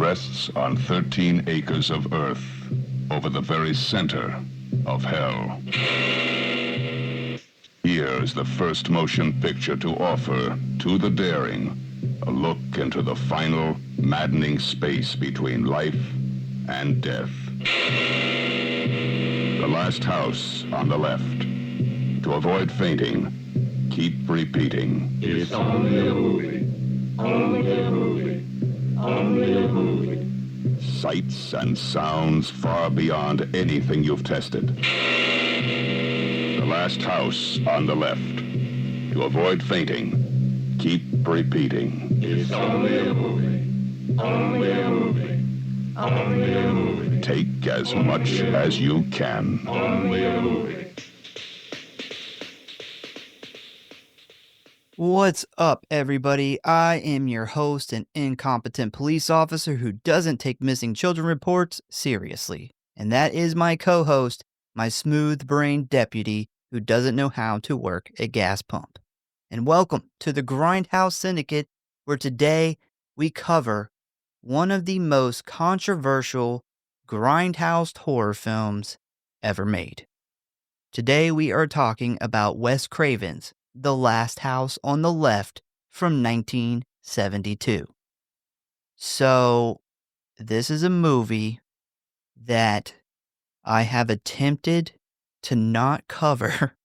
rests on 13 acres of earth over the very center of hell. Here is the first motion picture to offer to the daring a look into the final, maddening space between life and death. The last house on the left. To avoid fainting, keep repeating. It's only a movie. Only a movie. Only a movie. Sights and sounds far beyond anything you've tested. The last house on the left. To avoid fainting, keep repeating. It's only a movie. Only a movie. Only a movie. Take as much as you can. Only a movie. What's up, everybody? I am your host, an incompetent police officer who doesn't take missing children reports seriously. And that is my co-host, my smooth-brained deputy who doesn't know how to work a gas pump. And welcome to the Grindhouse Syndicate, where today we cover one of the most controversial grindhouse horror films ever made. Today we are talking about Wes Craven's The Last House on the Left from 1972. So, this is a movie that I have attempted to not cover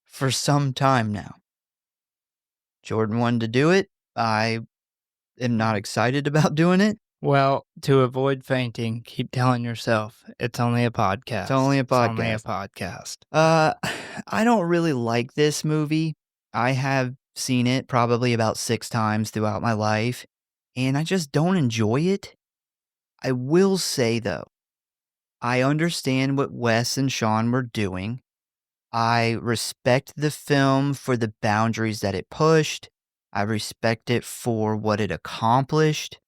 for some time now. Jordan wanted to do it. I am not excited about doing it. Well, to avoid fainting, keep telling yourself it's only a podcast. It's only a podcast. It's only a podcast. I don't really like this movie. I have seen it probably about 6 times throughout my life, and I just don't enjoy it. I will say, though, I understand what Wes and Sean were doing. I respect the film for the boundaries that it pushed. I respect it for what it accomplished,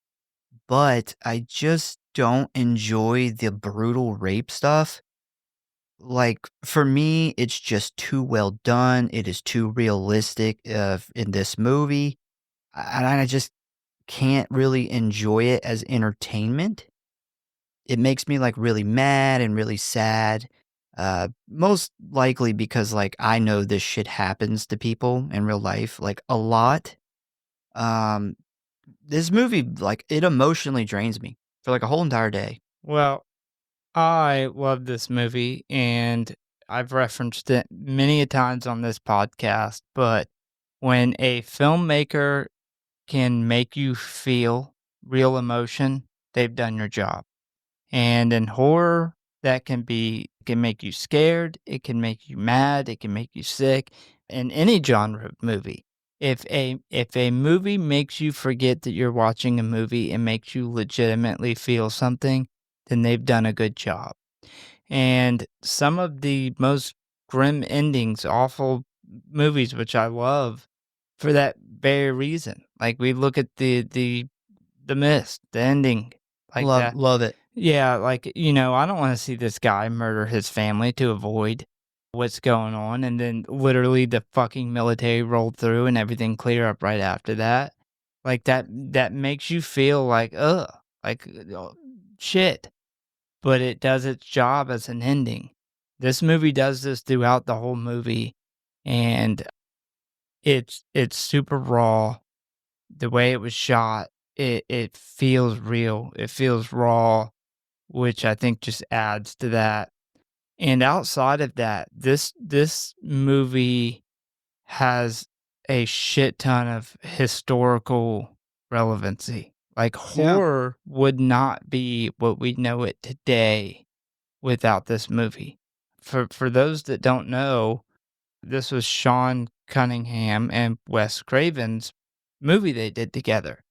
but I just don't enjoy the brutal rape stuff. Like, for me, it's just too well done. It is too realistic in this movie. And I just can't really enjoy it as entertainment. It makes me, like, really mad and really sad. Most likely because, like, I know this shit happens to people in real life, like, a lot. This movie, like, it emotionally drains me for, like, a whole entire day. Well, I love this movie, and I've referenced it many a times on this podcast, but when a filmmaker can make you feel real emotion, they've done your job. And in horror, that can make you scared, it can make you mad, it can make you sick. In any genre of movie, if a movie makes you forget that you're watching a movie and makes you legitimately feel something, then they've done a good job. And some of the most grim endings, awful movies, which I love for that very reason. Like, we look at the Mist, the ending, like that. Love it. Yeah, like, I don't want to see this guy murder his family to avoid what's going on, and then literally the fucking military rolled through and everything clear up right after that. Like, that makes you feel like, shit. But it does its job as an ending. This movie does this throughout the whole movie, and it's super raw. The way it was shot, it feels real. It feels raw, which I think just adds to that. And outside of that, this movie has a shit ton of historical relevancy. Like, horror would not be what we know it today without this movie. For those that don't know, this was Sean Cunningham and Wes Craven's movie they did together.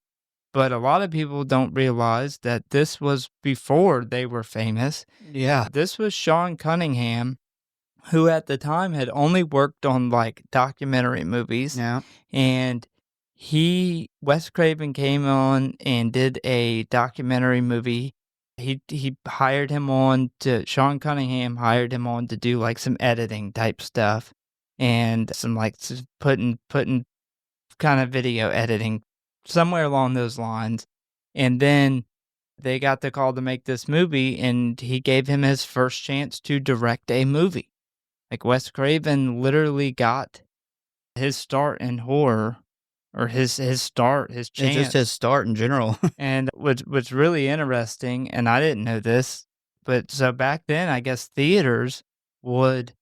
But a lot of people don't realize that this was before they were famous. Yeah. This was Sean Cunningham, who at the time had only worked on, like, documentary movies. Yeah. And Wes Craven came on and did a documentary movie. He hired him on Sean Cunningham hired him on to do, like, some editing type stuff and some, like, putting kind of video editing somewhere along those lines. And then They got the call to make this movie, and he gave him his first chance to direct a movie. Like, Wes Craven literally got his start in horror, or his start, his It's just his chance. start in general. And what's really interesting, and I didn't know this, but so back then, I guess theaters would,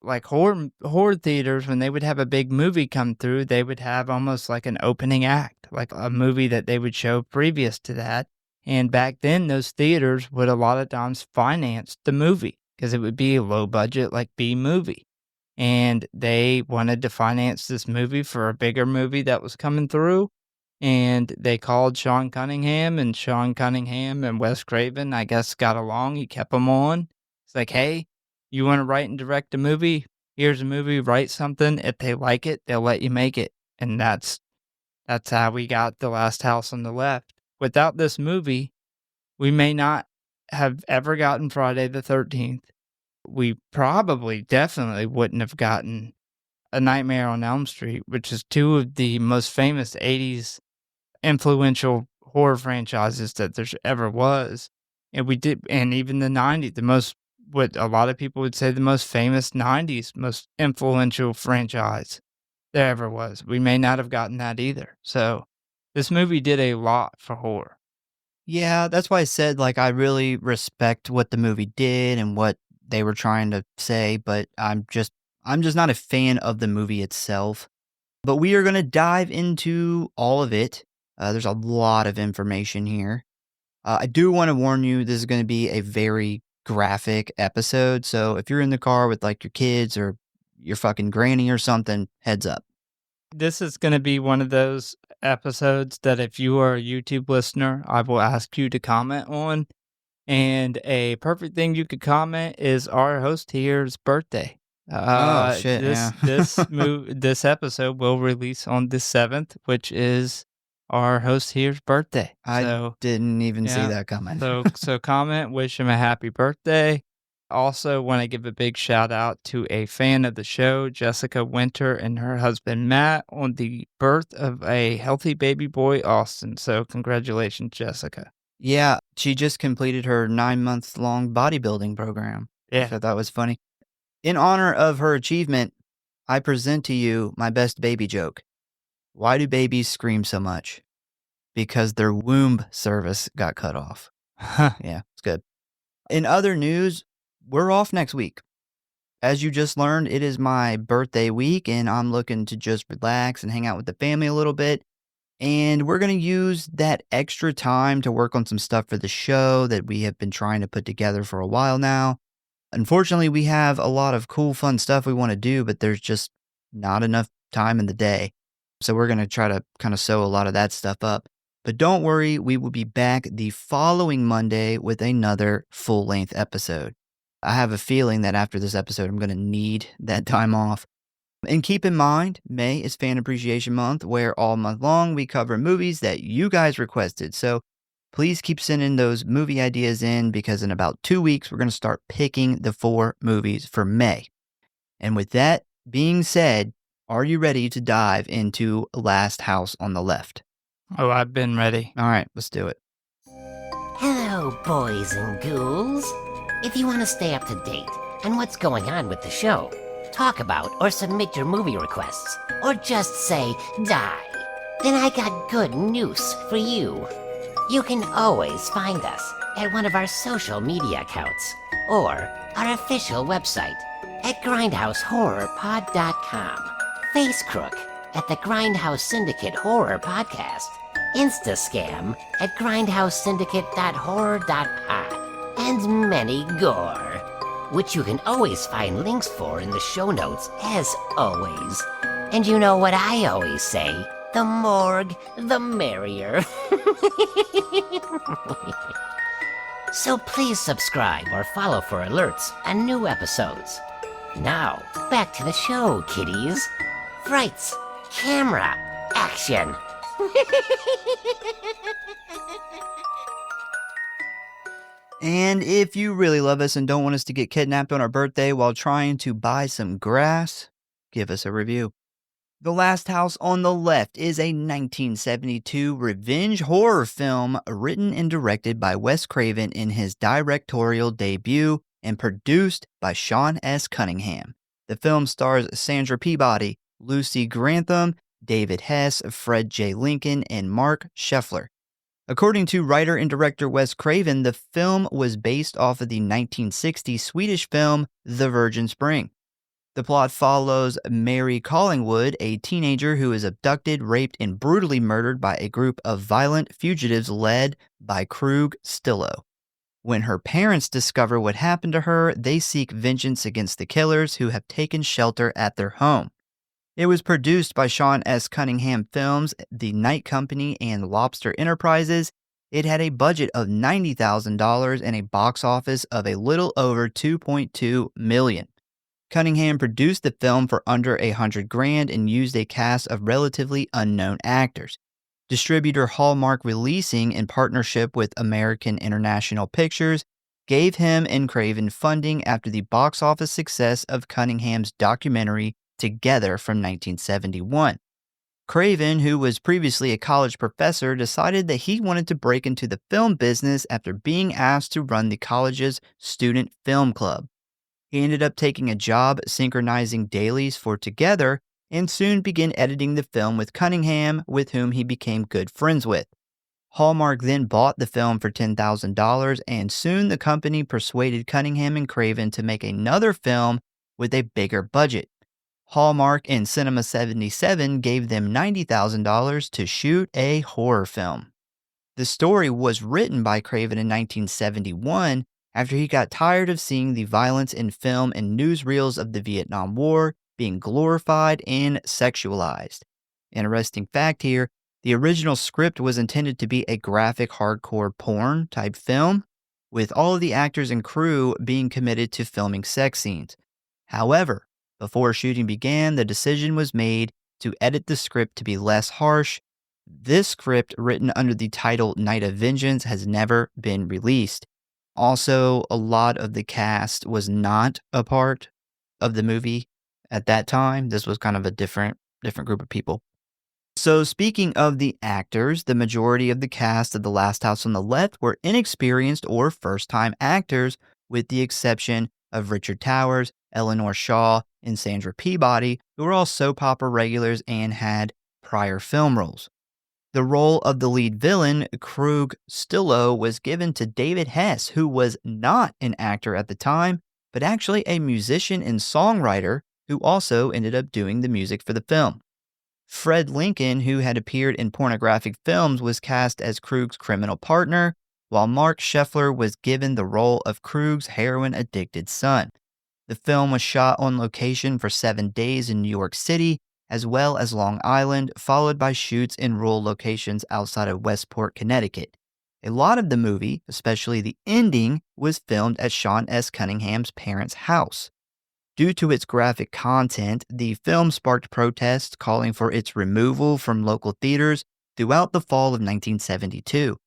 like horror theaters, when they would have a big movie come through, they would have almost like an opening act, like a movie that they would show previous to that. And back then, those theaters would a lot of times finance the movie because it would be a low budget, like B movie. And they wanted to finance this movie for a bigger movie that was coming through. And they called Sean Cunningham, and Sean Cunningham and Wes Craven, I guess, got along. He kept them on. It's like, hey, you want to write and direct a movie? Here's a movie, write something. If they like it, they'll let you make it. And that's how we got The Last House on the Left. Without this movie, we may not have ever gotten Friday the 13th. We probably definitely wouldn't have gotten A Nightmare on Elm Street, which is two of the most famous 80s influential horror franchises that there's ever was. And we did, and even the 90s, what a lot of people would say the most famous 90s, most influential franchise there ever was. We may not have gotten that either. So this movie did a lot for horror. Yeah, that's why I said, like, I really respect what the movie did and what they were trying to say, but I'm just not a fan of the movie itself. But we are going to dive into all of it. There's a lot of information here. I do want to warn you, this is going to be a very graphic episode. So if you're in the car with like your kids or your fucking granny or something, heads up. This is going to be one of those episodes that if you are a YouTube listener, I will ask you to comment on. And a perfect thing you could comment is our host here's birthday. Oh shit! This episode will release on the 7th, which is our host here's birthday. I didn't even see that coming. So comment, wish him a happy birthday. Also, want to give a big shout out to a fan of the show, Jessica Winter, and her husband Matt, on the birth of a healthy baby boy, Austin. So congratulations, Jessica. Yeah, she just completed her 9-month-long bodybuilding program. Yeah. So that was funny. In honor of her achievement, I present to you my best baby joke. Why do babies scream so much? Because their womb service got cut off. Yeah, it's good. In other news, we're off next week. As you just learned, it is my birthday week, and I'm looking to just relax and hang out with the family a little bit. And we're going to use that extra time to work on some stuff for the show that we have been trying to put together for a while now. Unfortunately, we have a lot of cool, fun stuff we want to do, but there's just not enough time in the day. So we're going to try to kind of sew a lot of that stuff up. But don't worry, we will be back the following Monday with another full-length episode. I have a feeling that after this episode, I'm going to need that time off. And keep in mind, May is Fan Appreciation Month, where all month long we cover movies that you guys requested. So please keep sending those movie ideas in, because in about 2 weeks, we're going to start picking the 4 movies for May. And with that being said, are you ready to dive into Last House on the Left? Oh, I've been ready. All right, let's do it. Hello, boys and ghouls. If you want to stay up to date on what's going on with the show, talk about or submit your movie requests, or just say die, then I got good news for you. You can always find us at one of our social media accounts or our official website at Grindhouse.Horror.Pod.com, Facecrook at the Grindhouse Syndicate Horror Podcast, Instascam at grindhousesyndicate.horror.pod, and many gore, which you can always find links for in the show notes as always. And you know what I always say, the morgue, the merrier. So please subscribe or follow for alerts on new episodes. Now, back to the show, kiddies. Frights, camera, action. And if you really love us and don't want us to get kidnapped on our birthday while trying to buy some grass, give us a review. The Last House on the Left is a 1972 revenge horror film written and directed by Wes Craven in his directorial debut and produced by Sean S. Cunningham. The film stars Sandra Peabody, Lucy Grantham, David Hess, Fred J. Lincoln, and Mark Scheffler. According to writer and director Wes Craven, the film was based off of the 1960 Swedish film The Virgin Spring. The plot follows Mary Collingwood, a teenager who is abducted, raped, and brutally murdered by a group of violent fugitives led by Krug Stillo. When her parents discover what happened to her, they seek vengeance against the killers who have taken shelter at their home. It was produced by Sean S. Cunningham Films, The Night Company, and Lobster Enterprises. It had a budget of $90,000 and a box office of a little over $2.2 million. Cunningham produced the film for under $100,000 and used a cast of relatively unknown actors. Distributor Hallmark Releasing, in partnership with American International Pictures, gave him and Craven funding after the box office success of Cunningham's documentary Together from 1971. Craven, who was previously a college professor, decided that he wanted to break into the film business after being asked to run the college's student film club. He ended up taking a job synchronizing dailies for Together and soon began editing the film with Cunningham, with whom he became good friends with. Hallmark then bought the film for $10,000, and soon the company persuaded Cunningham and Craven to make another film with a bigger budget. Hallmark and Cinema 77 gave them $90,000 to shoot a horror film. The story was written by Craven in 1971 after he got tired of seeing the violence in film and newsreels of the Vietnam War being glorified and sexualized. Interesting fact here, the original script was intended to be a graphic hardcore porn type film, with all of the actors and crew being committed to filming sex scenes. However, before shooting began, the decision was made to edit the script to be less harsh. This script, written under the title Night of Vengeance, has never been released. Also, a lot of the cast was not a part of the movie at that time. This was kind of a different group of people. So speaking of the actors, the majority of the cast of The Last House on the Left were inexperienced or first-time actors, with the exception of Richard Towers, Eleanor Shaw, and Sandra Peabody, who were all soap opera regulars and had prior film roles. The role of the lead villain, Krug Stillo, was given to David Hess, who was not an actor at the time, but actually a musician and songwriter who also ended up doing the music for the film. Fred Lincoln, who had appeared in pornographic films, was cast as Krug's criminal partner, while Mark Scheffler was given the role of Krug's heroin-addicted son. The film was shot on location for 7 days in New York City, as well as Long Island, followed by shoots in rural locations outside of Westport, Connecticut. A lot of the movie, especially the ending, was filmed at Sean S. Cunningham's parents' house. Due to its graphic content, the film sparked protests calling for its removal from local theaters throughout the fall of 1972.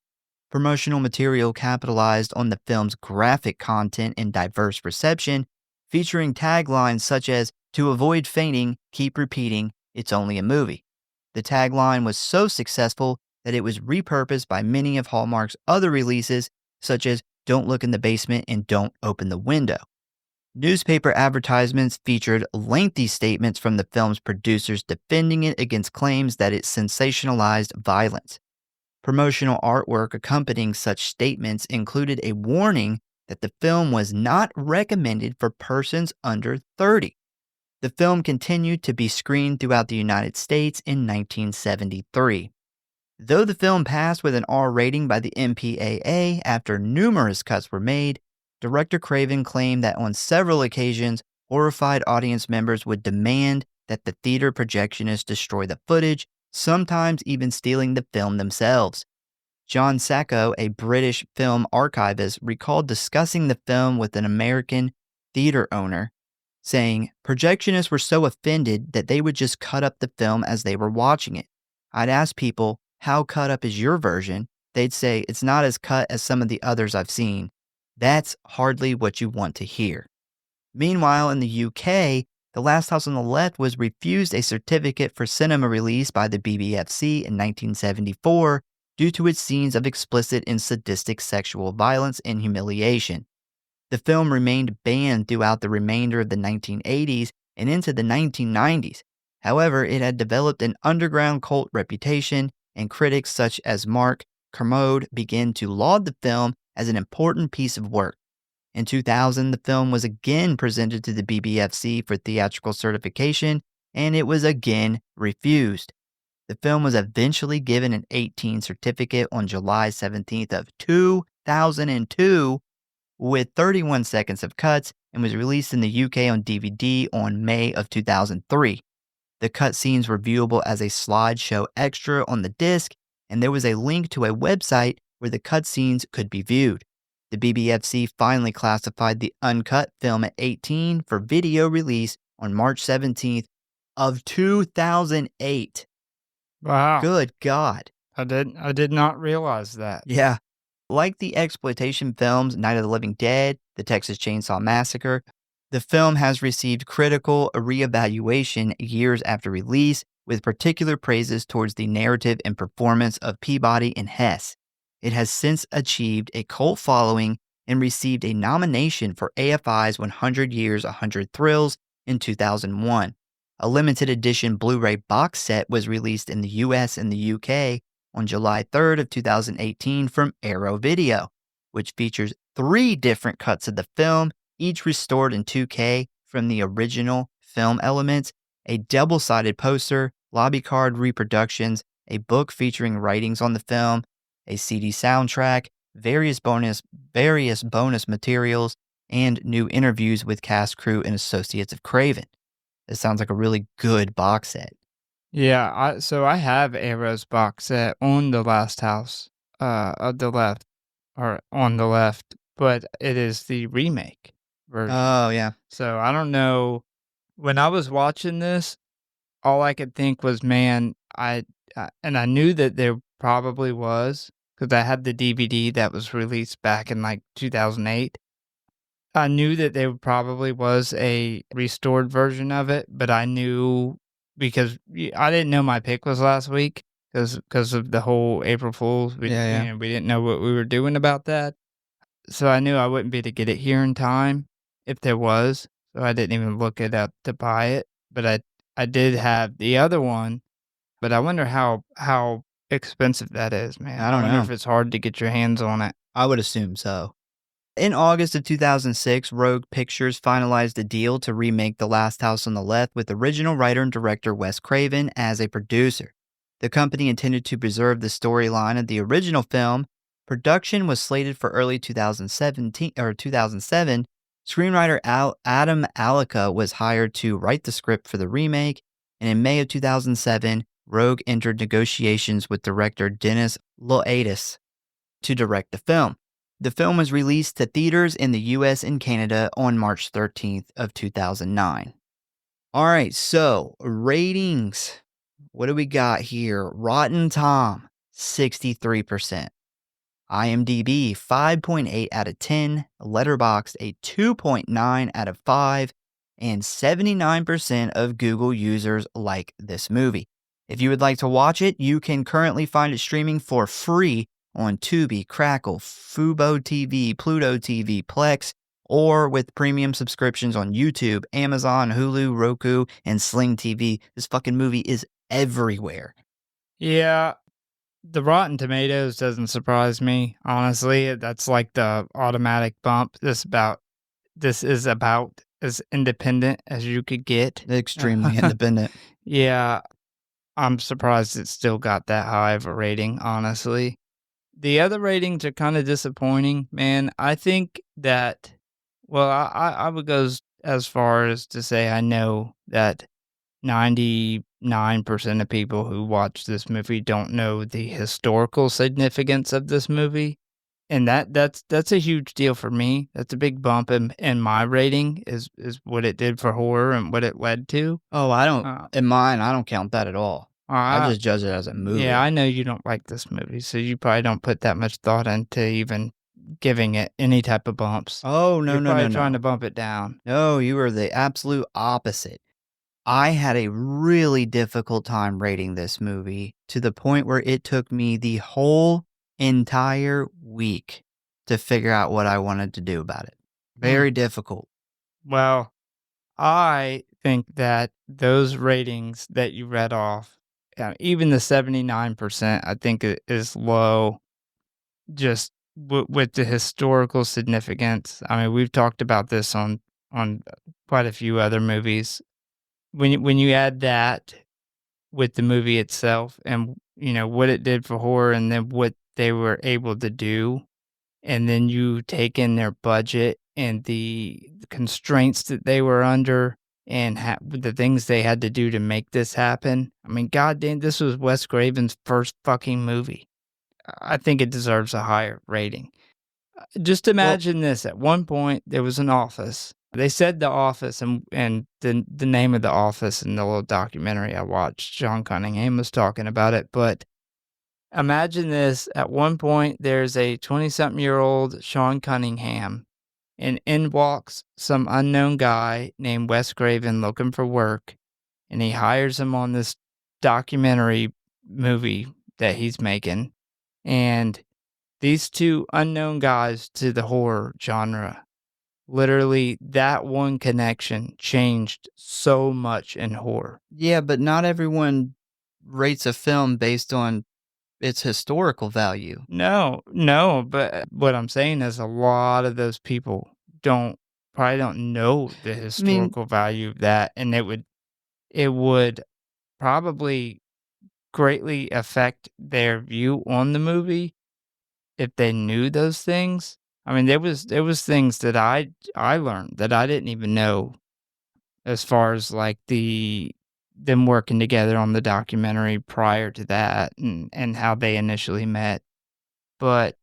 Promotional material capitalized on the film's graphic content and diverse reception, featuring taglines such as, "To avoid fainting, keep repeating, it's only a movie." The tagline was so successful that it was repurposed by many of Hallmark's other releases, such as "Don't Look in the Basement" and "Don't Open the Window." Newspaper advertisements featured lengthy statements from the film's producers defending it against claims that it sensationalized violence. Promotional artwork accompanying such statements included a warning that the film was not recommended for persons under 30. The film continued to be screened throughout the United States in 1973. Though the film passed with an R rating by the MPAA after numerous cuts were made, director Craven claimed that on several occasions, horrified audience members would demand that the theater projectionists destroy the footage, sometimes even stealing the film themselves. John Sacco, a British film archivist, recalled discussing the film with an American theater owner, saying, "Projectionists were so offended that they would just cut up the film as they were watching it. I'd ask people, how cut up is your version? They'd say, it's not as cut as some of the others I've seen. That's hardly what you want to hear." Meanwhile, in the UK, The Last House on the Left was refused a certificate for cinema release by the BBFC in 1974 due to its scenes of explicit and sadistic sexual violence and humiliation. The film remained banned throughout the remainder of the 1980s and into the 1990s. However, it had developed an underground cult reputation, and critics such as Mark Kermode began to laud the film as an important piece of work. In 2000, the film was again presented to the BBFC for theatrical certification, and it was again refused. The film was eventually given an 18 certificate on July 17th of 2002 with 31 seconds of cuts and was released in the UK on DVD on May of 2003. The cutscenes were viewable as a slideshow extra on the disc, and there was a link to a website where the cutscenes could be viewed. The BBFC finally classified the uncut film at 18 for video release on March 17th of 2008. Wow. Good God. I did not realize that. Yeah. Like the exploitation films Night of the Living Dead, The Texas Chainsaw Massacre, the film has received critical reevaluation years after release, with particular praises towards the narrative and performance of Peabody and Hess. It has since achieved a cult following and received a nomination for AFI's 100 Years, 100 Thrills in 2001. A limited edition Blu-ray box set was released in the US and the UK on July 3rd of 2018 from Arrow Video, which features 3 different cuts of the film, each restored in 2K from the original film elements, a double-sided poster, lobby card reproductions, a book featuring writings on the film, a CD soundtrack, various bonus materials, and new interviews with cast, crew, and associates of Craven. This sounds like a really good box set. Yeah, so I have Arrow's box set on the Last House of the Left, or on the left, but it is the remake version. Oh, yeah. So I don't know. When I was watching this, all I could think was, man, and I knew that there probably was, because I had the DVD that was released back in like 2008. I knew that there probably was a restored version of it, but I knew because I didn't know my pick was last week because of the whole April Fool's. We didn't know what we were doing about that. So I knew I wouldn't be able to get it here in time if there was. So I didn't even look it up to buy it. But I did have the other one, but I wonder how expensive that is, man. I don't wonder know if it's hard to get your hands on it. I would assume so. In August of 2006, Rogue Pictures finalized a deal to remake The Last House on the Left with original writer and director Wes Craven as a producer. The company intended to preserve the storyline of the original film. Production was slated for early 2007. Screenwriter Adam Alika was hired to write the script for the remake, and in May of 2007, Rogue entered negotiations with director Dennis Loatis to direct the film. The film was released to theaters in the US and Canada on March 13th of 2009. All right, so ratings. What do we got here? Rotten Tom, 63%. IMDb, 5.8 out of 10. Letterboxd, a 2.9 out of 5. And 79% of Google users like this movie. If you would like to watch it, you can currently find it streaming for free on Tubi, Crackle, Fubo TV, Pluto TV, Plex, or with premium subscriptions on YouTube, Amazon, Hulu, Roku, and Sling TV. This fucking movie is everywhere. Yeah, the Rotten Tomatoes doesn't surprise me, honestly. That's like the automatic bump. This is about as independent as you could get. Extremely independent. Yeah, I'm surprised it still got that high of a rating, honestly. The other ratings are kind of disappointing, man. I think that, well, I would go as far as to say I know that 99% of people who watch this movie don't know the historical significance of this movie. And that's a huge deal for me. That's a big bump in my rating is what it did for horror and what it led to. Oh, I don't, in mine, I don't count that at all. I just judge it as a movie. Yeah, I know you don't like this movie, so you probably don't put that much thought into even giving it any type of bumps. Oh, no, You're no, probably no, trying no. to bump it down. No, you are the absolute opposite. I had a really difficult time rating this movie to the point where it took me the whole entire week to figure out what I wanted to do about it. Very difficult. Well, I think that those ratings that you read off, even the 79%, I think is low just with the historical significance. I mean, we've talked about this on quite a few other movies. When you add that with the movie itself and, what it did for horror and then what they were able to do, and then you take in their budget and the constraints that they were under and the things they had to do to make this happen. I mean, goddamn, this was Wes Craven's first fucking movie. I think it deserves a higher rating. Just imagine this. At one point, there was an office. They said the office and the name of the office in the little documentary I watched. Sean Cunningham was talking about it. But imagine this. At one point, there's a 20-something-year-old Sean Cunningham, and in walks some unknown guy named Wes Craven looking for work, and he hires him on this documentary movie that he's making. And these two unknown guys to the horror genre, literally that one connection changed so much in horror. Yeah, but not everyone rates a film based on its historical value. No, but what I'm saying is a lot of those people probably don't know the historical value of that, and it would probably greatly affect their view on the movie if they knew those things. I mean, there was things that I learned that I didn't even know, as far as like them working together on the documentary prior to that and how they initially met. But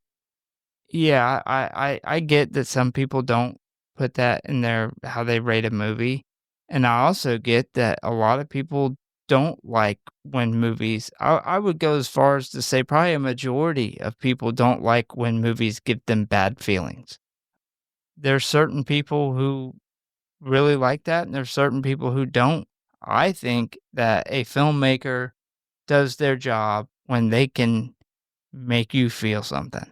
yeah, I get that some people don't put that in how they rate a movie. And I also get that a lot of people don't like when movies, I would go as far as to say probably a majority of people don't like when movies give them bad feelings. There's certain people who really like that, and there's certain people who don't. I think that a filmmaker does their job when they can make you feel something.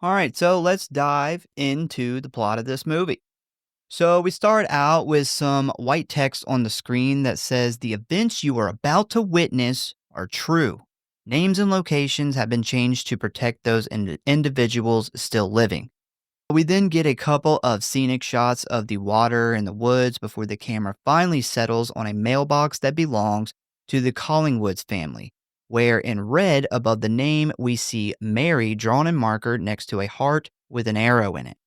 All right, so let's dive into the plot of this movie. So we start out with some white text on the screen that says the events you are about to witness are true. Names and locations have been changed to protect those individuals still living. We then get a couple of scenic shots of the water and the woods before the camera finally settles on a mailbox that belongs to the Collingwoods family, where in red above the name we see Mary drawn in marker next to a heart with an arrow in it.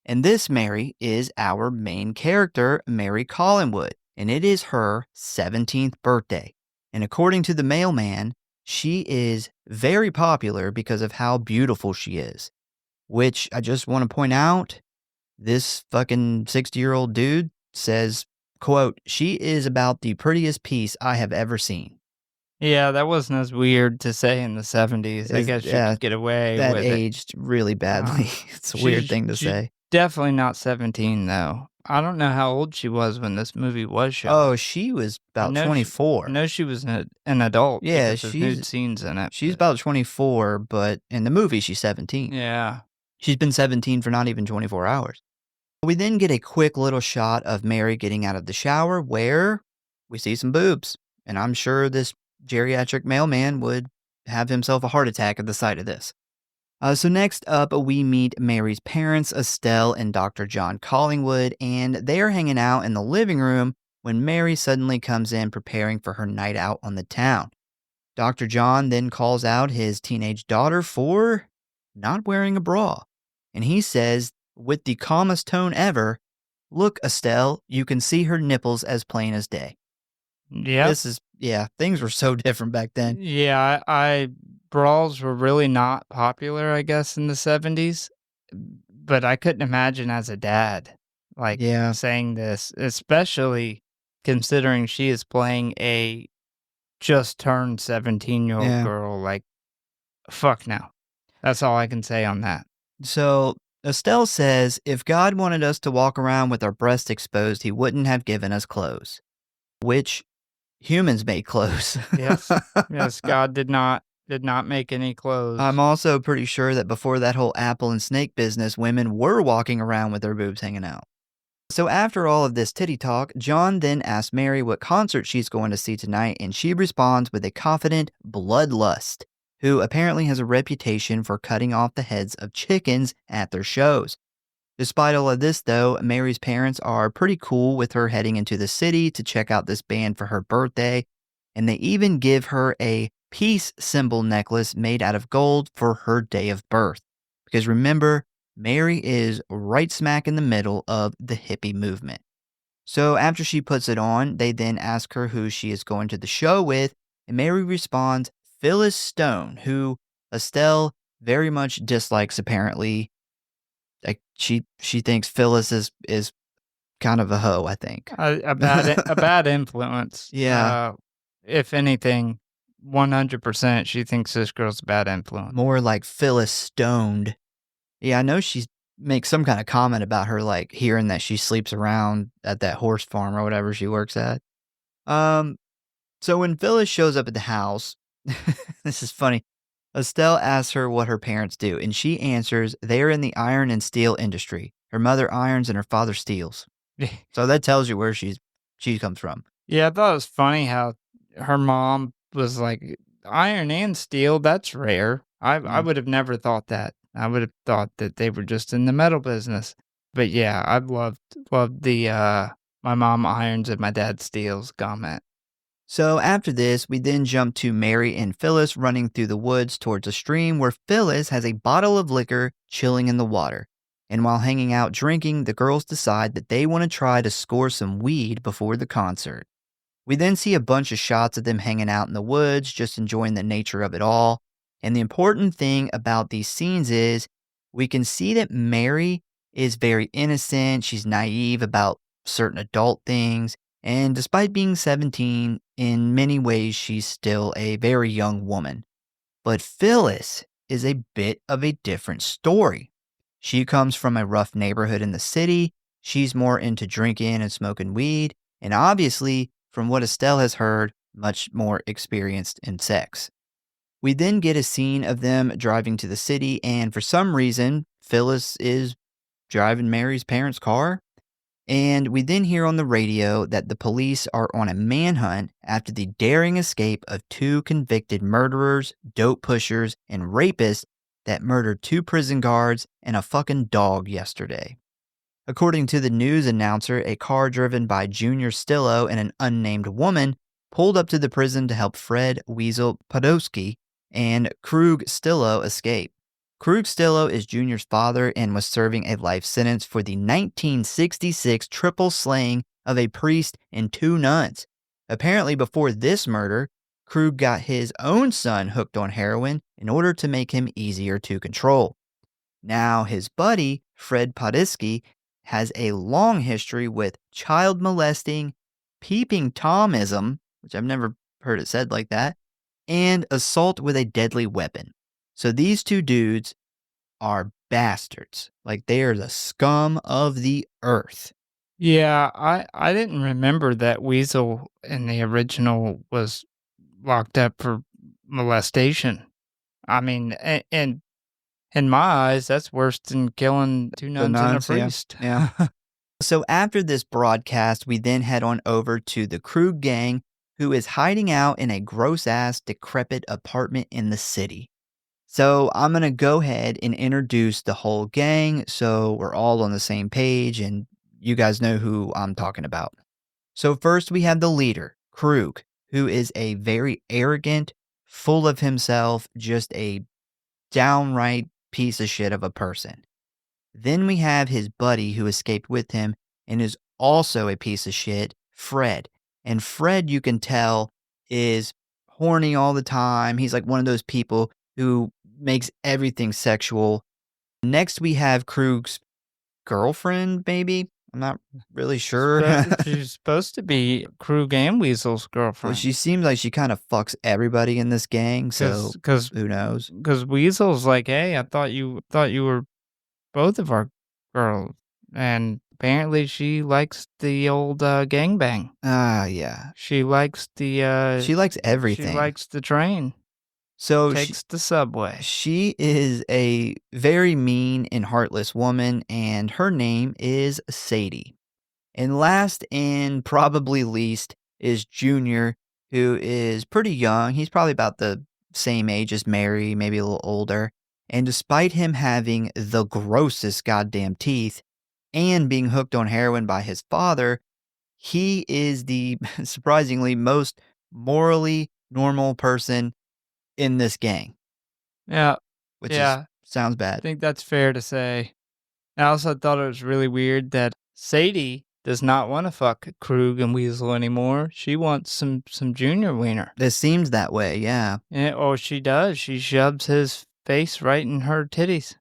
And this Mary is our main character, Mary Collingwood, and it is her 17th birthday. And according to the mailman, she is very popular because of how beautiful she is. Which I just want to point out, this fucking 60-year-old dude says, quote, "She is about the prettiest piece I have ever seen." Yeah, that wasn't as weird to say in the 70s. I guess you could get away that with it. aged really badly. It's a weird thing to say. Definitely not 17, though. I don't know how old she was when this movie was shot. Oh, she was about 24. I know she was an adult. Yeah, there's nude scenes in it. She's about 24, but in the movie, she's 17. Yeah. She's been 17 for not even 24 hours. We then get a quick little shot of Mary getting out of the shower where we see some boobs. And I'm sure this geriatric mailman would have himself a heart attack at the sight of this. So next up, we meet Mary's parents, Estelle and Dr. John Collingwood, and they are hanging out in the living room when Mary suddenly comes in preparing for her night out on the town. Dr. John then calls out his teenage daughter for not wearing a bra. And he says, with the calmest tone ever, "Look, Estelle, you can see her nipples as plain as day." Yeah. Things were so different back then. Yeah, bras were really not popular, I guess, in the 70s. But I couldn't imagine as a dad, saying this, especially considering she is playing a just turned 17-year-old girl. Like, fuck no. That's all I can say on that. So Estelle says, if God wanted us to walk around with our breasts exposed, he wouldn't have given us clothes. which humans make clothes. Yes. Yes, God did not make any clothes. I'm also pretty sure that before that whole apple and snake business, women were walking around with their boobs hanging out. So after all of this titty talk, John then asks Mary what concert she's going to see tonight, and she responds with a confident bloodlust, who apparently has a reputation for cutting off the heads of chickens at their shows. Despite all of this, though, Mary's parents are pretty cool with her heading into the city to check out this band for her birthday, and they even give her a peace symbol necklace made out of gold for her day of birth. Because remember, Mary is right smack in the middle of the hippie movement. So after she puts it on, they then ask her who she is going to the show with, and Mary responds, Phyllis Stone, who Estelle very much dislikes apparently. Like she thinks Phyllis is kind of a hoe, I think. A bad influence. Yeah. If anything, 100% she thinks this girl's a bad influence. More like Phyllis stoned. Yeah, I know she makes some kind of comment about her, like, hearing that she sleeps around at that horse farm or whatever she works at. So when Phyllis shows up at the house, this is funny, Estelle asks her what her parents do, and she answers they're in the iron and steel industry. Her mother irons and her father steals. So that tells you where she comes from. Yeah, I thought it was funny how her mom was like, iron and steel, that's rare. I would have never thought that. I would have thought that they were just in the metal business. But yeah, I've loved the my mom irons and my dad steals comment. So after this, we then jump to Mary and Phyllis running through the woods towards a stream where Phyllis has a bottle of liquor chilling in the water. And while hanging out drinking, the girls decide that they want to try to score some weed before the concert. We then see a bunch of shots of them hanging out in the woods, just enjoying the nature of it all. And the important thing about these scenes is we can see that Mary is very innocent. She's naive about certain adult things. And despite being 17, in many ways, she's still a very young woman. But Phyllis is a bit of a different story. She comes from a rough neighborhood in the city. She's more into drinking and smoking weed. And obviously, from what Estelle has heard, much more experienced in sex. We then get a scene of them driving to the city, and for some reason, Phyllis is driving Mary's parents' car. And we then hear on the radio that the police are on a manhunt after the daring escape of 2 convicted murderers, dope pushers, and rapists that murdered 2 prison guards and a fucking dog yesterday. According to the news announcer, a car driven by Junior Stillo and an unnamed woman pulled up to the prison to help Fred Weasel Podolsky and Krug Stillo escape. Krug Stillo is Junior's father and was serving a life sentence for the 1966 triple slaying of a priest and 2 nuns. Apparently, before this murder, Krug got his own son hooked on heroin in order to make him easier to control. Now, his buddy, Fred Podolsky, has a long history with child molesting, peeping Tomism, which I've never heard it said like that, and assault with a deadly weapon. So these 2 dudes are bastards. Like, they are the scum of the earth. Yeah, I didn't remember that Weasel in the original was locked up for molestation. I mean, and in my eyes, that's worse than killing 2 nuns and a priest. Yeah. So after this broadcast, we then head on over to the Krug gang, who is hiding out in a gross-ass, decrepit apartment in the city. So I'm going to go ahead and introduce the whole gang so we're all on the same page and you guys know who I'm talking about. So first we have the leader, Krug, who is a very arrogant, full of himself, just a downright piece of shit of a person. Then we have his buddy who escaped with him and is also a piece of shit, Fred. And Fred, you can tell, is horny all the time. He's like one of those people who makes everything sexual. Next, we have Krug's girlfriend, maybe? I'm not really sure. She's supposed to be Krug and Weasel's girlfriend. Well, she seems like she kind of fucks everybody in this gang, so who knows? Because Weasel's like, hey, I thought you were both of our girls. And apparently she likes the old gangbang. Yeah. She likes the She likes everything. She likes the train. So Takes the subway. she is a very mean and heartless woman, and her name is Sadie. And last and probably least is Junior, who is pretty young. He's probably about the same age as Mary, maybe a little older. And despite him having the grossest goddamn teeth and being hooked on heroin by his father, he is the surprisingly most morally normal person in this gang, Yeah. which Yeah. sounds I bad. think that's fair to say. I also thought it was really weird that Sadie does not want to fuck Krug and Weasel anymore. She wants some Junior wiener. It seems that way, yeah. Oh, she does. She shoves his face right in her titties.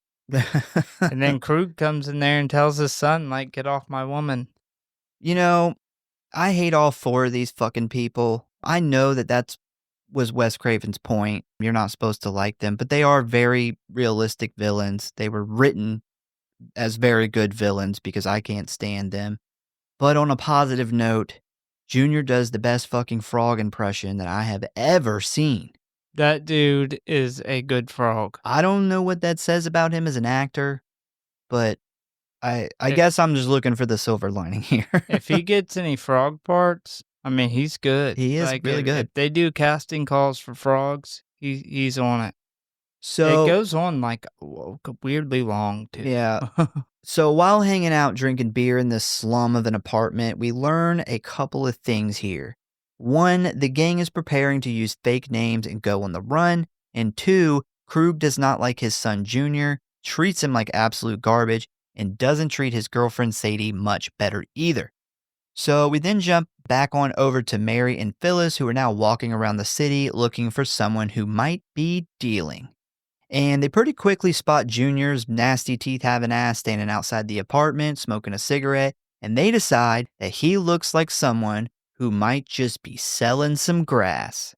And then Krug comes in there and tells his son, like, get off my woman. You know, I hate all four of these fucking people. I know that was Wes Craven's point. You're not supposed to like them, but they are very realistic villains. They were written as very good villains because I can't stand them. But on a positive note, Junior does the best fucking frog impression that I have ever seen. That dude is a good frog. I don't know what that says about him as an actor, but I guess I'm just looking for the silver lining here. If he gets any frog parts, I mean, he's good. He is really good. If they do casting calls for frogs, he's on it. So it goes on like weirdly long too. Yeah. So while hanging out drinking beer in this slum of an apartment, we learn a couple of things here. One, the gang is preparing to use fake names and go on the run. And two, Krug does not like his son Junior, treats him like absolute garbage, and doesn't treat his girlfriend Sadie much better either. So we then jump back on over to Mary and Phyllis, who are now walking around the city looking for someone who might be dealing. And they pretty quickly spot Junior's nasty teeth-having ass standing outside the apartment, smoking a cigarette, and they decide that he looks like someone who might just be selling some grass.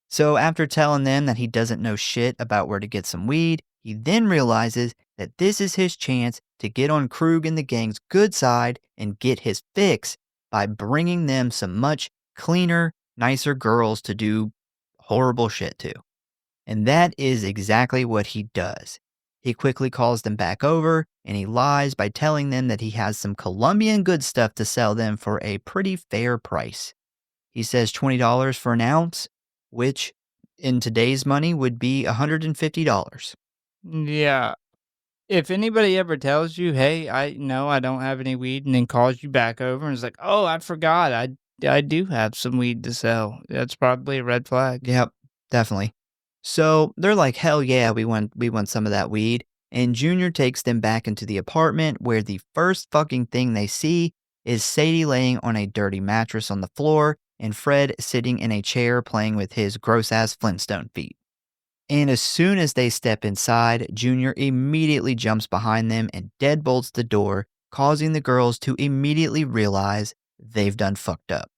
So after telling them that he doesn't know shit about where to get some weed, he then realizes that this is his chance to get on Krug and the gang's good side and get his fix by bringing them some much cleaner, nicer girls to do horrible shit to. And that is exactly what he does. He quickly calls them back over, and he lies by telling them that he has some Colombian good stuff to sell them for a pretty fair price. He says $20 for an ounce, which in today's money would be $150. Yeah. If anybody ever tells you, hey, I don't have any weed, and then calls you back over and is like, oh, I forgot, I do have some weed to sell, that's probably a red flag. Yep, definitely. So they're like, hell yeah, we want some of that weed. And Junior takes them back into the apartment where the first fucking thing they see is Sadie laying on a dirty mattress on the floor and Fred sitting in a chair playing with his gross-ass Flintstone feet. And as soon as they step inside, Junior immediately jumps behind them and deadbolts the door, causing the girls to immediately realize they've done fucked up.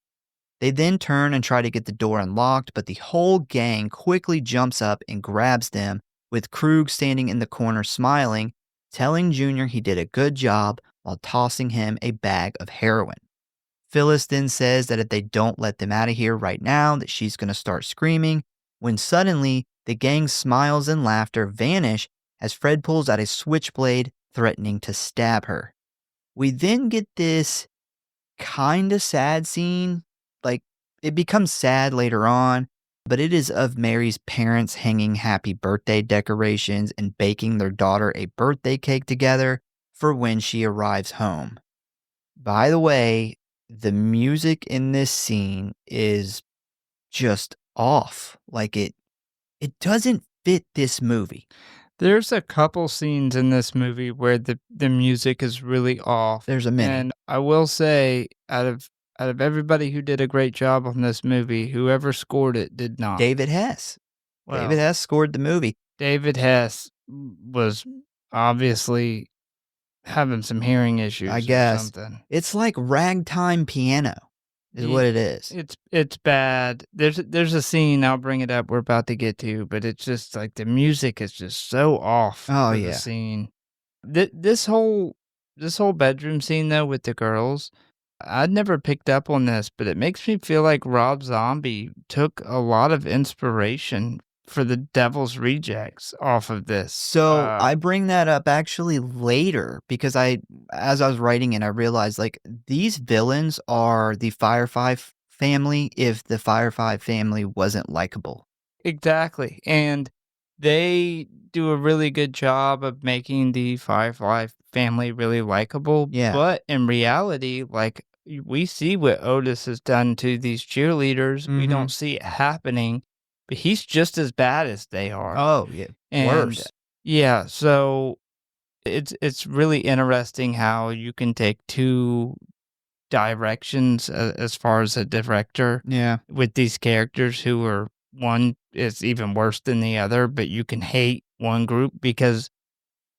They then turn and try to get the door unlocked, but the whole gang quickly jumps up and grabs them, with Krug standing in the corner smiling, telling Junior he did a good job while tossing him a bag of heroin. Phyllis then says that if they don't let them out of here right now, that she's going to start screaming, when suddenly the gang's smiles and laughter vanish as Fred pulls out a switchblade, threatening to stab her. We then get this kind of sad scene. Like, it becomes sad later on, but it is of Mary's parents hanging happy birthday decorations and baking their daughter a birthday cake together for when she arrives home. By the way, the music in this scene is just off. Like, it doesn't fit this movie. There's a couple scenes in this movie where the music is really off. There's a minute. And I will say, out of everybody who did a great job on this movie, whoever scored it did not. David Hess. Well, David Hess scored the movie. David Hess was obviously having some hearing issues, I guess. or something. It's like ragtime piano is what it is. It's bad. There's a scene, I'll bring it up, we're about to get to, but it's just like the music is just so off Oh, for yeah. the scene. This whole This whole bedroom scene, though, with the girls, I'd never picked up on this, but it makes me feel like Rob Zombie took a lot of inspiration for the Devil's Rejects off of this. So I bring that up actually later because as I was writing it, I realized like these villains are the Firefly family if the Firefly family wasn't likable. Exactly, and they do a really good job of making the Firefly family really likable, Yeah. but in reality, like, we see what Otis has done to these cheerleaders, we Mhm. don't see it happening, but he's just as bad as they are, Oh, yeah. and Worse. yeah, so it's really interesting how you can take 2 directions as far as a director Yeah. with these characters who are one is even worse than the other, but you can hate one group because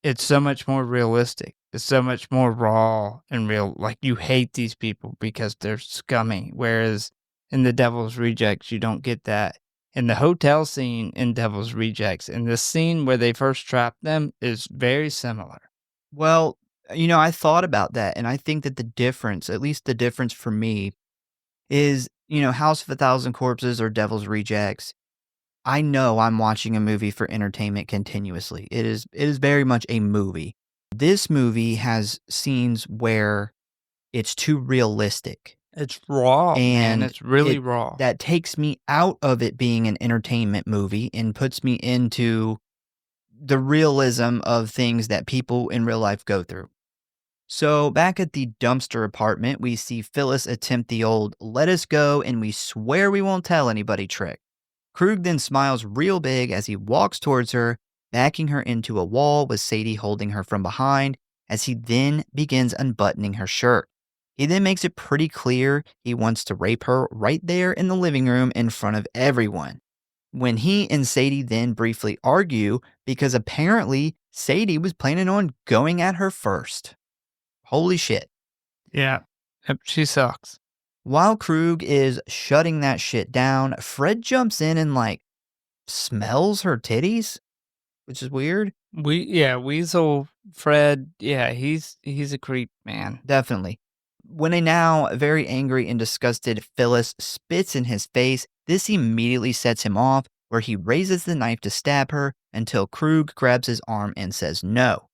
it's so much more realistic. It's so much more raw and real. Like you hate these people because they're scummy. Whereas in the Devil's Rejects, you don't get that. And the hotel scene in Devil's Rejects and the scene where they first trap them is very similar. Well, I thought about that and I think that the difference, at least the difference for me, is, House of a Thousand Corpses or Devil's Rejects. I know I'm watching a movie for entertainment continuously. It is very much a movie. This movie has scenes where it's too realistic It's raw, man. and It's really raw. that takes me out of it being an entertainment movie and puts me into the realism of things that people in real life go through. So back at the dumpster apartment, we see Phyllis attempt the old "let us go and we swear we won't tell anybody" trick. Krug then smiles real big as he walks towards her, backing her into a wall with Sadie holding her from behind as he then begins unbuttoning her shirt. He then makes it pretty clear he wants to rape her right there in the living room in front of everyone. When he and Sadie then briefly argue because apparently Sadie was planning on going at her first. Holy shit. Yeah. Yep, she sucks. While Krug is shutting that shit down, Fred jumps in and smells her titties, which is weird. Weasel Fred, he's a creep, man. Definitely. When a now very angry and disgusted Phyllis spits in his face, this immediately sets him off, where he raises the knife to stab her until Krug grabs his arm and says no.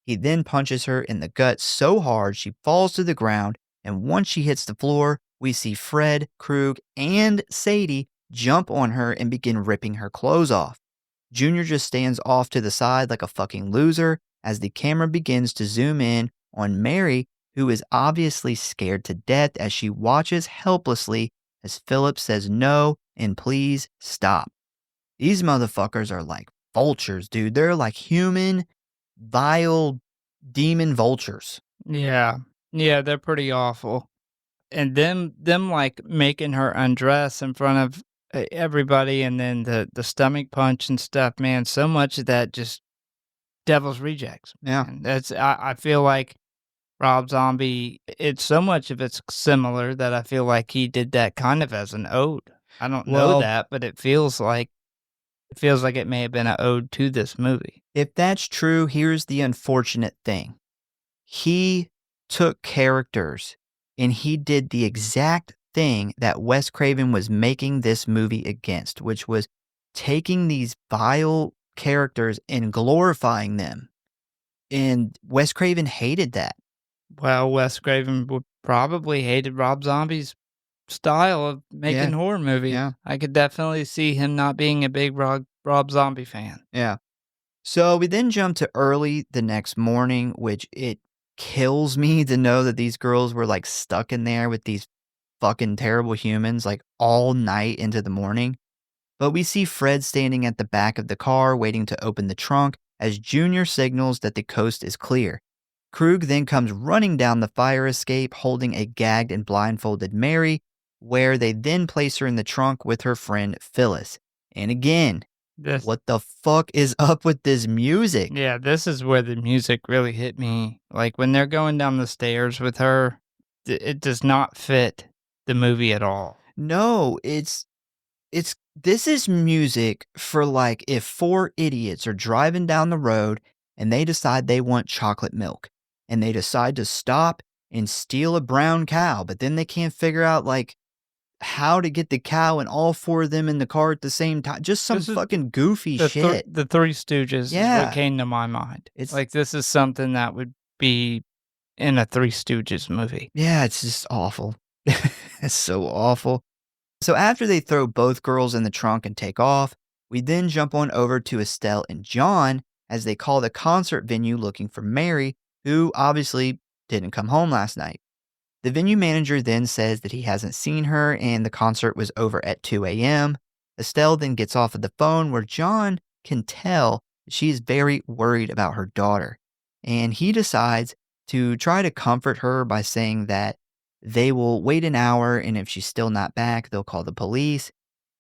He then punches her in the gut so hard she falls to the ground, and once she hits the floor, we see Fred, Krug, and Sadie jump on her and begin ripping her clothes off. Junior just stands off to the side like a fucking loser as the camera begins to zoom in on Mary, who is obviously scared to death as she watches helplessly as Philip says no and please stop. These motherfuckers are like vultures, dude. They're like human, vile demon vultures. Yeah. Yeah, they're pretty awful. And them like making her undress in front of everybody and then the stomach punch and stuff, man, so much of that just Devil's Rejects. Yeah. Man. I feel like Rob Zombie, it's so much of it's similar that I feel like he did that kind of as an ode. I don't know Well- that, but it feels like it may have been an ode to this movie. If that's true, here's the unfortunate thing. He took characters and he did the exact thing that Wes Craven was making this movie against, which was taking these vile characters and glorifying them. And Wes Craven hated that. Well, Wes Craven would probably hated Rob Zombie's style of making Yeah. horror movies. Yeah. I could definitely see him not being a big Rob Zombie fan. Yeah. So we then jump to early the next morning, which it kills me to know that these girls were stuck in there with these fucking terrible humans all night into the morning. But we see Fred standing at the back of the car waiting to open the trunk as Junior signals that the coast is clear. Krug then comes running down the fire escape holding a gagged and blindfolded Mary, where they then place her in the trunk with her friend Phyllis. And again, This, what the fuck is up with this music? yeah, this is where the music really hit me. Like when they're going down the stairs with her, it does not fit the movie at all. No, this is music for if four idiots are driving down the road and they decide they want chocolate milk. and they decide to stop and steal a brown cow, but then they can't figure out like how to get the cow and all four of them in the car at the same time. Just some This is fucking goofy The shit. the Three Stooges is Yeah. what came to my mind. It's Like, this is something that would be in a Three Stooges movie. Yeah, it's just awful. It's so awful. So after they throw both girls in the trunk and take off, we then jump on over to Estelle and John as they call the concert venue looking for Mary, who obviously didn't come home last night. The venue manager then says that he hasn't seen her and the concert was over at 2 a.m. Estelle then gets off of the phone where John can tell she's very worried about her daughter. And he decides to try to comfort her by saying that they will wait an hour and if she's still not back, they'll call the police.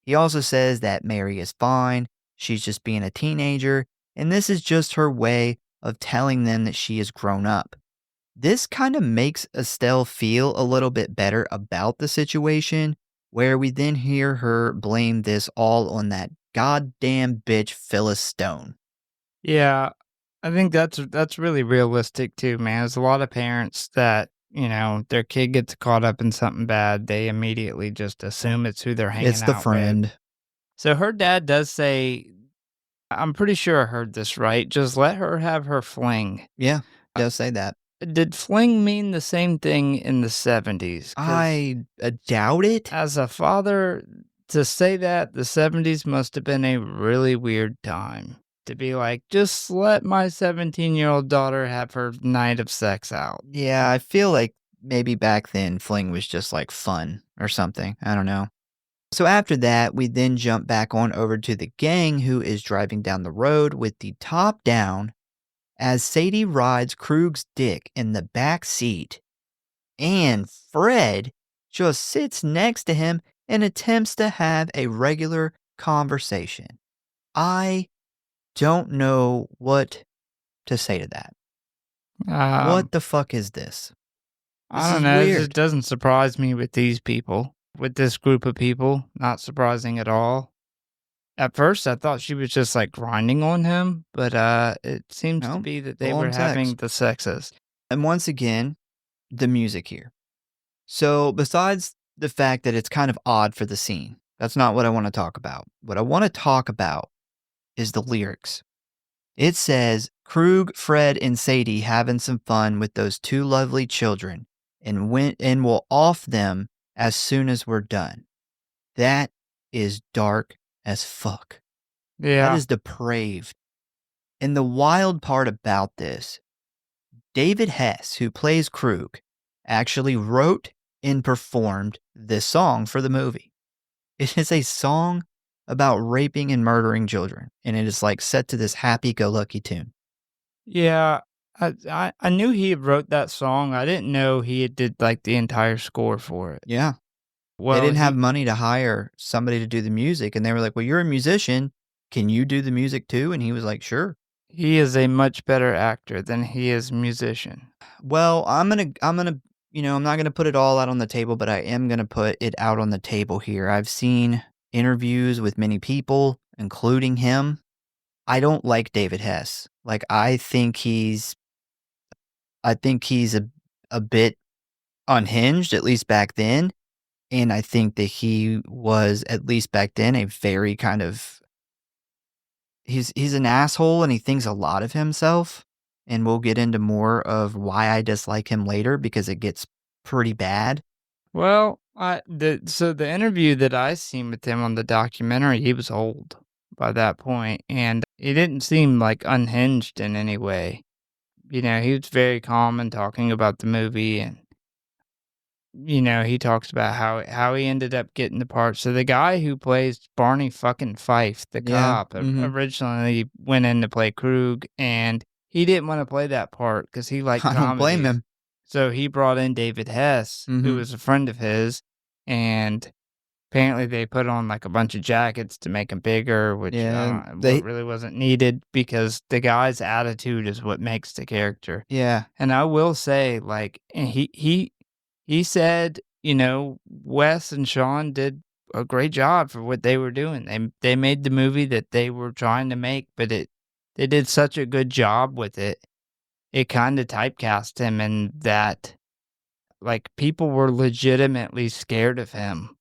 He also says that Mary is fine, she's just being a teenager, and this is just her way of telling them that she is grown up. This kind of makes Estelle feel a little bit better about the situation, where we then hear her blame this all on that goddamn bitch Phyllis Stone. Yeah, I think that's really realistic too, man. There's a lot of parents that, their kid gets caught up in something bad, they immediately just assume it's who they're hanging out It's with. the friend. So her dad does say, I'm pretty sure I heard this right, just let her have her fling. Yeah, he does say that. Did fling mean the same thing in the 70s? 'Cause I doubt it. as a father, to say that, the 70s must have been a really weird time. To be like, just let my 17-year-old daughter have her night of sex out. Yeah, I feel like maybe back then fling was just like fun or something. I don't know. So after that, we then jump back on over to the gang who is driving down the road with the top down as Sadie rides Krug's dick in the back seat. And Fred just sits next to him and attempts to have a regular conversation. I don't know what to say to that. What the fuck is this? I This don't is know. It weird. just doesn't surprise me with these people, with this group of people. Not surprising at all. At first, I thought she was just like grinding on him, but it seems to No, be that they full-on were sex. having the sexes. And once again, the music here. So besides the fact that it's kind of odd for the scene, that's not what I want to talk about. What I want to talk about is the lyrics. It says, Krug, Fred, and Sadie having some fun with those two lovely children and we'll off them as soon as we're done. That is dark as fuck. Yeah. That is depraved. And the wild part about this, David Hess, who plays Krug, actually wrote and performed this song for the movie. It is a song about raping and murdering children, and it is like set to this happy-go-lucky tune. Yeah. I knew he wrote that song. I didn't know he did like the entire score for it. Yeah. Well, They didn't have money to hire somebody to do the music, and they were like, well, you're a musician. Can you do the music too? And he was like, sure. He is a much better actor than he is musician. Well, I'm not gonna put it all out on the table, but I am gonna put it out on the table here. I've seen interviews with many people, including him. I don't like David Hess. Like, I think he's a bit unhinged, at least back then. And I think that he was, at least back then, a very kind of, he's an asshole and he thinks a lot of himself. And we'll get into more of why I dislike him later because it gets pretty bad. Well, so the interview that I seen with him on the documentary, he was old by that point, and he didn't seem like unhinged in any way. He was very calm and talking about the movie, and he talks about how he ended up getting the part. So the guy who plays Barney fucking Fife, the Yeah, cop, originally went in to play Krug, and he didn't want to play that part because he liked I don't blame comedies. him. So he brought in David Hess, who Mhm. was a friend of his, and apparently they put on like a bunch of jackets to make him bigger, which Yeah, really wasn't needed because the guy's attitude is what makes the character. Yeah. And I will say, like, and he said, Wes and Sean did a great job for what they were doing. They made the movie that they were trying to make, but they did such a good job with it. it kind of typecast him in that, like, people were legitimately scared of him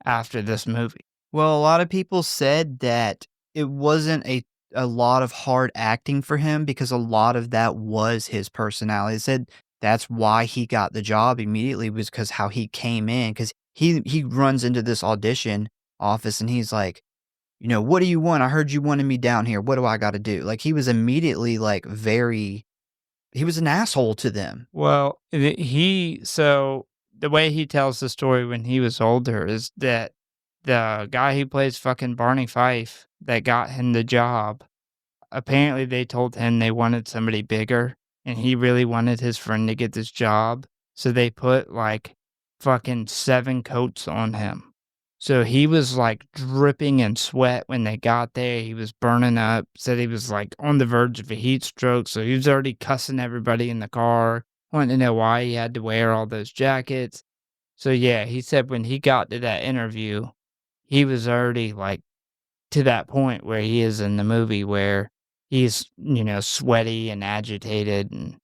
after this movie. Well, a lot of people said that it wasn't a lot of hard acting for him because a lot of that was his personality. They said that's why he got the job immediately was because how he came in. Because he runs into this audition office and he's like, what do you want? I heard you wanted me down here. What do I got to do? Like he was immediately like he was an asshole to them. Well, so the way he tells the story when he was older is that the guy who plays fucking Barney Fife that got him the job, apparently they told him they wanted somebody bigger and he really wanted his friend to get this job. So they put like fucking 7 coats on him. So he was like dripping in sweat when they got there. He was burning up, said he was like on the verge of a heat stroke. So he was already cussing everybody in the car, wanting to know why he had to wear all those jackets. So yeah, he said when he got to that interview, he was already like to that point where he is in the movie where he's, sweaty and agitated. And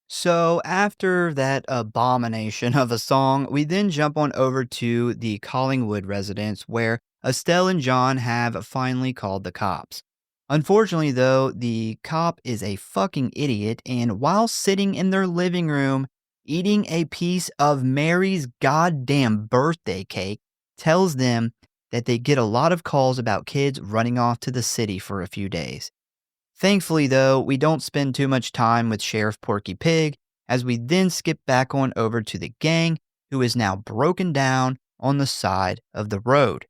So after that abomination of a song, we then jump on over to the Collingwood residence where Estelle and John have finally called the cops. Unfortunately, though, the cop is a fucking idiot, and while sitting in their living room eating a piece of Mary's goddamn birthday cake, tells them that they get a lot of calls about kids running off to the city for a few days. Thankfully, though, we don't spend too much time with Sheriff Porky Pig, as we then skip back on over to the gang, who is now broken down on the side of the road.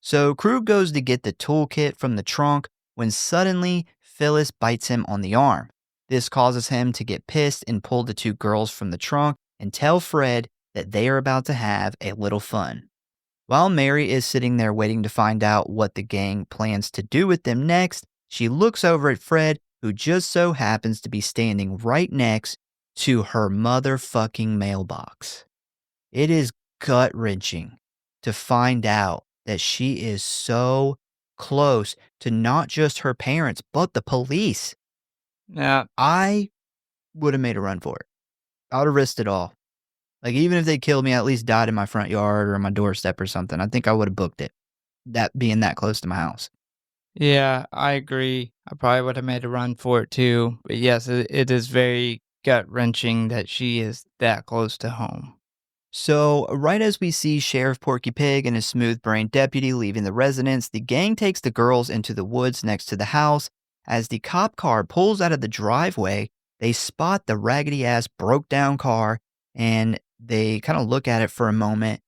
So Krug goes to get the toolkit from the trunk when suddenly Phyllis bites him on the arm. This causes him to get pissed and pull the 2 girls from the trunk and tell Fred that they are about to have a little fun. While Mary is sitting there waiting to find out what the gang plans to do with them next, she looks over at Fred, who just so happens to be standing right next to her motherfucking mailbox. It is gut-wrenching to find out that she is so close to not just her parents, but the police. yeah, I would have made a run for it. I would have risked it all. Like, even if they killed me, I at least died in my front yard or on my doorstep or something. I think I would have booked it, that being that close to my house. yeah, I agree. I probably would have made a run for it too. But yes, it is very gut-wrenching that she is that close to home. So, right as we see Sheriff Porky Pig and his smooth-brained deputy leaving the residence, the gang takes the girls into the woods next to the house. As the cop car pulls out of the driveway, they spot the raggedy-ass broke-down car, and they kind of look at it for a moment.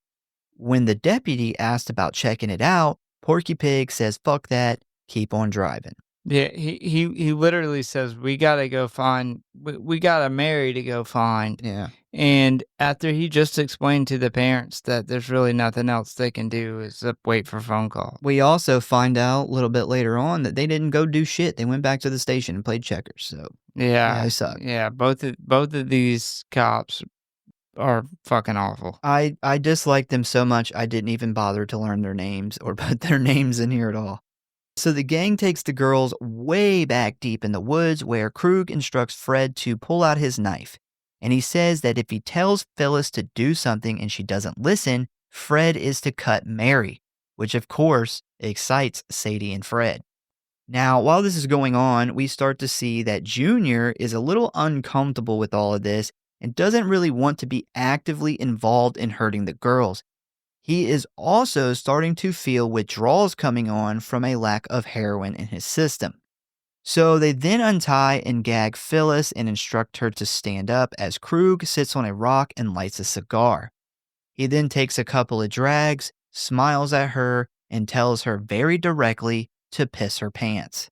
When the deputy asked about checking it out, Porky Pig says, "Fuck that, keep on driving." Yeah, he literally says, we got a Mary to go find. Yeah. And after he just explained to the parents that there's really nothing else they can do is wait for phone call. We also find out a little bit later on that they didn't go do shit. They went back to the station and played checkers. So, Yeah, they suck. yeah, both of these cops are fucking awful. I dislike them so much I didn't even bother to learn their names or put their names in here at all. So the gang takes the girls way back deep in the woods where Krug instructs Fred to pull out his knife. And he says that if he tells Phyllis to do something and she doesn't listen, Fred is to cut Mary, which of course excites Sadie and Fred. Now, while this is going on, we start to see that Junior is a little uncomfortable with all of this and doesn't really want to be actively involved in hurting the girls. He is also starting to feel withdrawals coming on from a lack of heroin in his system. So they then untie and gag Phyllis and instruct her to stand up as Krug sits on a rock and lights a cigar. He then takes a couple of drags, smiles at her, and tells her very directly to piss her pants.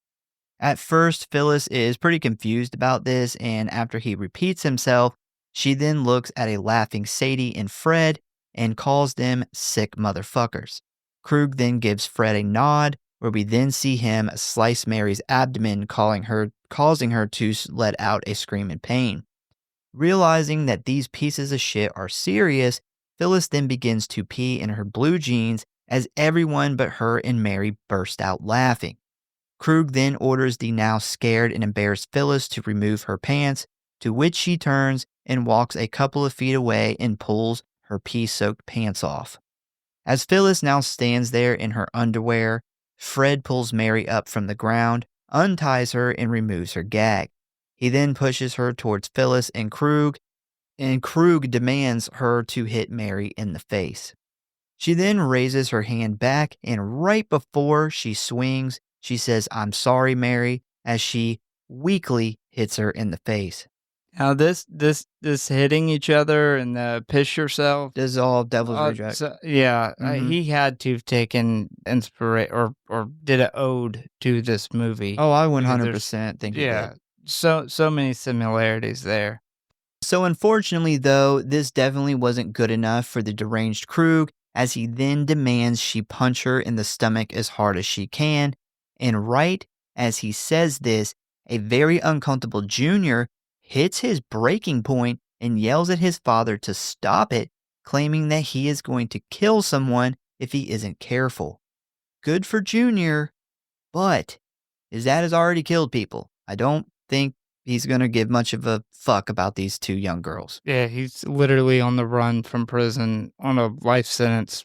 At first, Phyllis is pretty confused about this, and after he repeats himself, she then looks at a laughing Sadie and Fred and calls them sick motherfuckers. Krug then gives Fred a nod, where we then see him slice Mary's abdomen, causing her to let out a scream in pain. Realizing that these pieces of shit are serious, Phyllis then begins to pee in her blue jeans as everyone but her and Mary burst out laughing. Krug then orders the now scared and embarrassed Phyllis to remove her pants, to which she turns and walks a couple of feet away and pulls her pee-soaked pants off. As Phyllis now stands there in her underwear, Fred pulls Mary up from the ground, unties her, and removes her gag. He then pushes her towards Phyllis and Krug demands her to hit Mary in the face. She then raises her hand back, and right before she swings, she says, "I'm sorry, Mary," as she weakly hits her in the face. Now this hitting each other and the piss yourself. This is all Devil's Reject. He had to have taken inspiration or did an ode to this movie. Oh, I 100% think he did. So many similarities there. So unfortunately, though, this definitely wasn't good enough for the deranged Krug, as he then demands she punch her in the stomach as hard as she can. And right as he says this, a very uncomfortable Junior hits his breaking point and yells at his father to stop it, claiming that he is going to kill someone if he isn't careful. Good for Junior, but his dad has already killed people. I don't think he's going to give much of a fuck about these two young girls. Yeah, he's literally on the run from prison on a life sentence,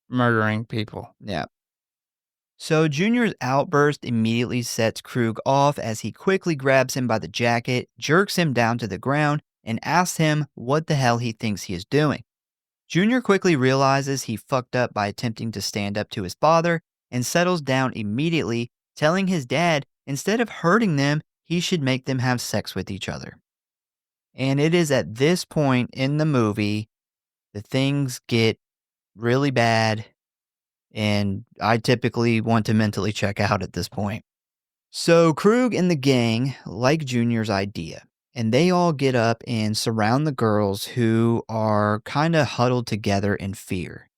murdering people. Yeah. So Junior's outburst immediately sets Krug off as he quickly grabs him by the jacket, jerks him down to the ground, and asks him what the hell he thinks he is doing. Junior quickly realizes he fucked up by attempting to stand up to his father and settles down immediately, telling his dad instead of hurting them, he should make them have sex with each other. And it is at this point in the movie that things get really bad, and I typically want to mentally check out at this point. So Krug and the gang like Junior's idea, and they all get up and surround the girls who are kind of huddled together in fear.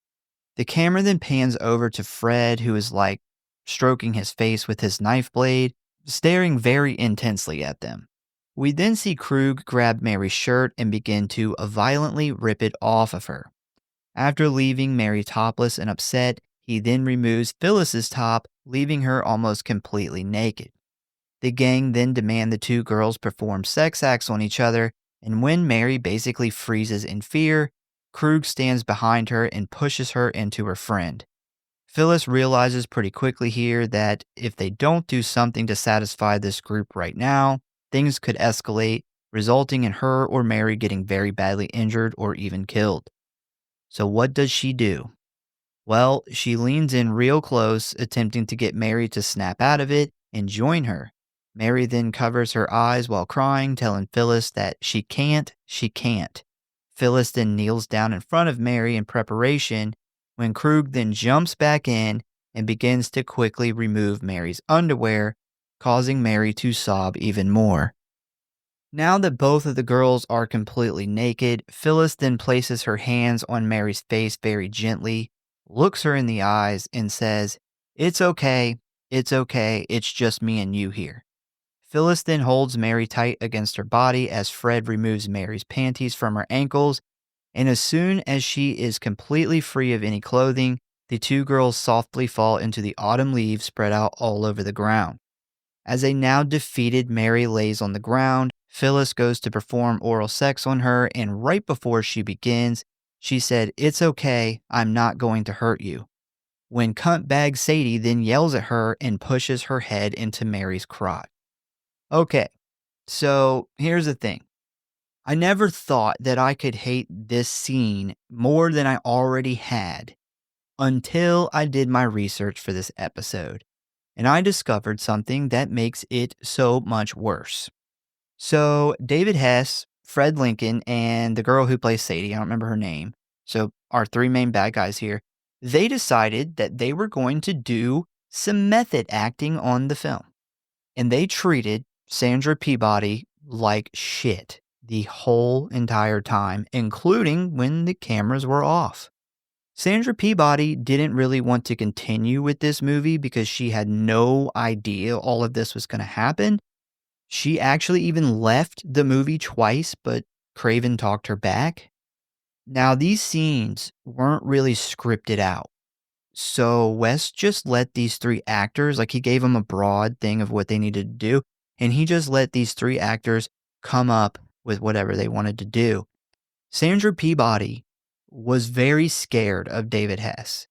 The camera then pans over to Fred, who is like stroking his face with his knife blade, staring very intensely at them. We then see Krug grab Mary's shirt and begin to violently rip it off of her. After leaving Mary topless and upset, he then removes Phyllis's top, leaving her almost completely naked. The gang then demand the two girls perform sex acts on each other, and when Mary basically freezes in fear, Krug stands behind her and pushes her into her friend. Phyllis realizes pretty quickly here that if they don't do something to satisfy this group right now, things could escalate, resulting in her or Mary getting very badly injured or even killed. So what does she do? Well, she leans in real close, attempting to get Mary to snap out of it and join her. Mary then covers her eyes while crying, telling Phyllis that she can't. Phyllis then kneels down in front of Mary in preparation, when Krug then jumps back in and begins to quickly remove Mary's underwear, causing Mary to sob even more. Now that both of the girls are completely naked, Phyllis then places her hands on Mary's face very gently, looks her in the eyes, and says, it's okay, it's just me and you here." Phyllis then holds Mary tight against her body as Fred removes Mary's panties from her ankles, and as soon as she is completely free of any clothing, the two girls softly fall into the autumn leaves spread out all over the ground. As a now defeated Mary lays on the ground, Phyllis goes to perform oral sex on her, and right before she begins, she said, "It's okay, I'm not going to hurt you," when cuntbag Sadie then yells at her and pushes her head into Mary's crotch. Okay, so here's the thing. I never thought that I could hate this scene more than I already had until I did my research for this episode, and I discovered something that makes it so much worse. So David Hess, Fred Lincoln, and the girl who plays Sadie, I don't remember her name, so our three main bad guys here, they decided that they were going to do some method acting on the film. And they treated Sandra Peabody like shit the whole entire time, including when the cameras were off. Sandra Peabody didn't really want to continue with this movie because she had no idea all of this was going to happen. She actually even left the movie twice, but Craven talked her back. Now, these scenes weren't really scripted out. So Wes just let these three actors, like he gave them a broad thing of what they needed to do, and he just let these three actors come up with whatever they wanted to do. Sandra Peabody was very scared of David Hess.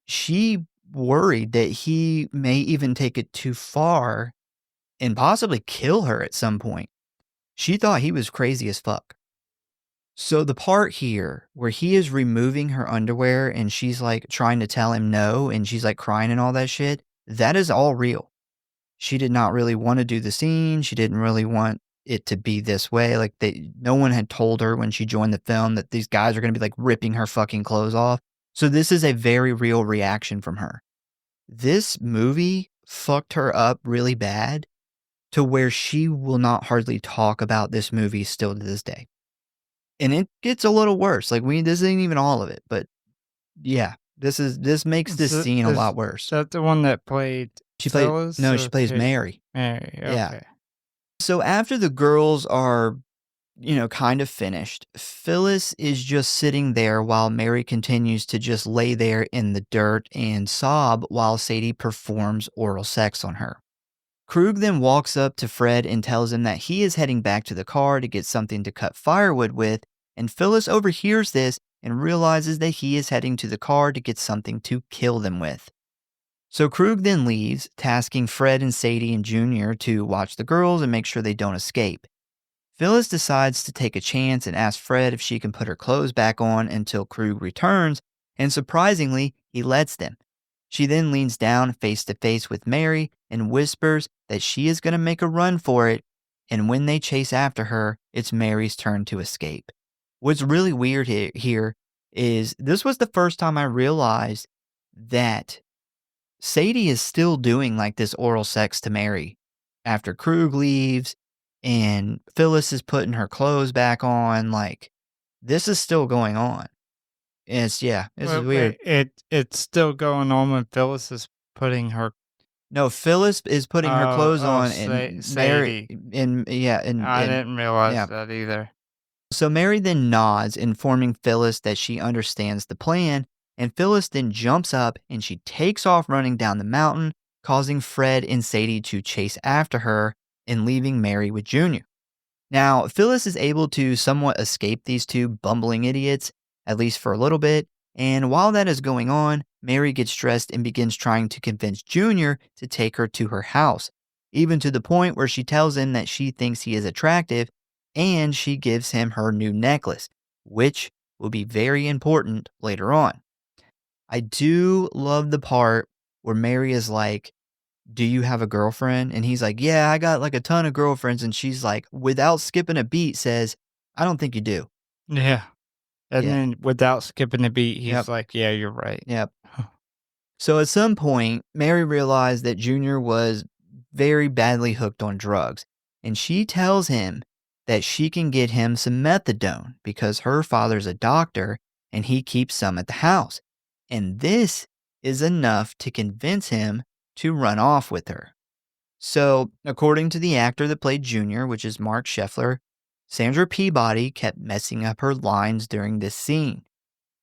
She worried that he may even take it too far and possibly kill her at some point. She thought he was crazy as fuck. So the part here where he is removing her underwear and she's like trying to tell him no and she's like crying and all that shit, that is all real. She did not really want to do the scene. She didn't really want it to be this way. Like no one had told her when she joined the film that these guys are going to be like ripping her fucking clothes off. So this is a very real reaction from her. This movie fucked her up really bad to where she will not hardly talk about this movie still to this day. And it gets a little worse. Like this ain't even all of it, but yeah, this makes this scene a lot worse. Is that the one that played Phyllis? No, she plays Mary. Mary, okay. Yeah. So after the girls are, kind of finished, Phyllis is just sitting there while Mary continues to just lay there in the dirt and sob while Sadie performs oral sex on her. Krug then walks up to Fred and tells him that he is heading back to the car to get something to cut firewood with, and Phyllis overhears this and realizes that he is heading to the car to get something to kill them with. So Krug then leaves, tasking Fred and Sadie and Junior to watch the girls and make sure they don't escape. Phyllis decides to take a chance and asks Fred if she can put her clothes back on until Krug returns, and surprisingly, he lets them. She then leans down face to face with Mary and whispers that she is going to make a run for it, and when they chase after her, it's Mary's turn to escape. What's really weird here is this was the first time I realized that Sadie is still doing like this oral sex to Mary after Krug leaves and Phyllis is putting her clothes back on. Like, this is still going on. It's weird. It's still going on when Phyllis is putting her. No, Phyllis is putting her clothes on, and Mary, I didn't realize that either. So Mary then nods, informing Phyllis that she understands the plan, and Phyllis then jumps up and she takes off running down the mountain, causing Fred and Sadie to chase after her and leaving Mary with Junior. Now, Phyllis is able to somewhat escape these two bumbling idiots, at least for a little bit, and while that is going on, Mary gets stressed and begins trying to convince Junior to take her to her house, even to the point where she tells him that she thinks he is attractive, and she gives him her new necklace, which will be very important later on. I do love the part where Mary is like, "Do you have a girlfriend?" And he's like, "Yeah, I got like a ton of girlfriends." And she's like, without skipping a beat, says, "I don't think you do." Yeah. And then without skipping a beat, he's like, "Yeah, you're right." Yep. So at some point, Mary realized that Junior was very badly hooked on drugs, and she tells him that she can get him some methadone because her father's a doctor and he keeps some at the house. And this is enough to convince him to run off with her. So, according to the actor that played Junior, which is Mark Scheffler, Sandra Peabody kept messing up her lines during this scene.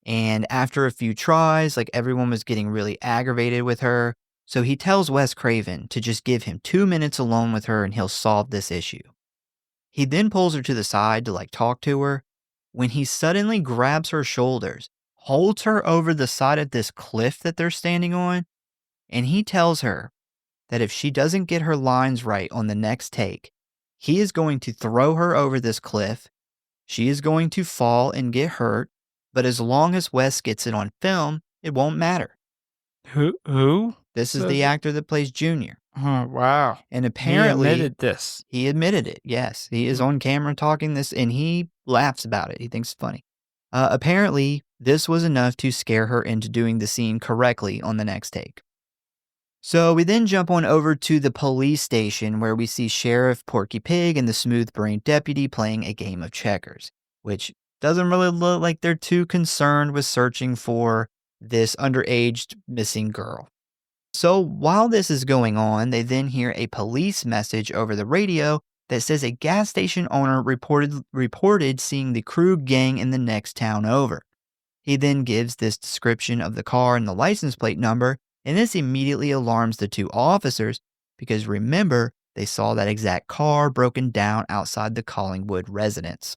And after a few tries, like everyone was getting really aggravated with her, so he tells Wes Craven to just give him 2 minutes alone with her and he'll solve this issue. He then pulls her to the side to like talk to her when he suddenly grabs her shoulders, holds her over the side of this cliff that they're standing on, and he tells her that if she doesn't get her lines right on the next take, he is going to throw her over this cliff. She is going to fall and get hurt, but as long as Wes gets it on film, it won't matter. Who? This is the actor that plays Junior. Oh, wow. And apparently... He admitted this. He admitted it, yes. He is on camera talking this, and he laughs about it. He thinks it's funny. Apparently, this was enough to scare her into doing the scene correctly on the next take. So we then jump on over to the police station where we see Sheriff Porky Pig and the smooth-brained deputy playing a game of checkers, which doesn't really look like they're too concerned with searching for this underage missing girl. So while this is going on, they then hear a police message over the radio that says a gas station owner reported seeing the Krug gang in the next town over. He then gives this description of the car and the license plate number, and this immediately alarms the two officers because remember, they saw that exact car broken down outside the Collingwood residence.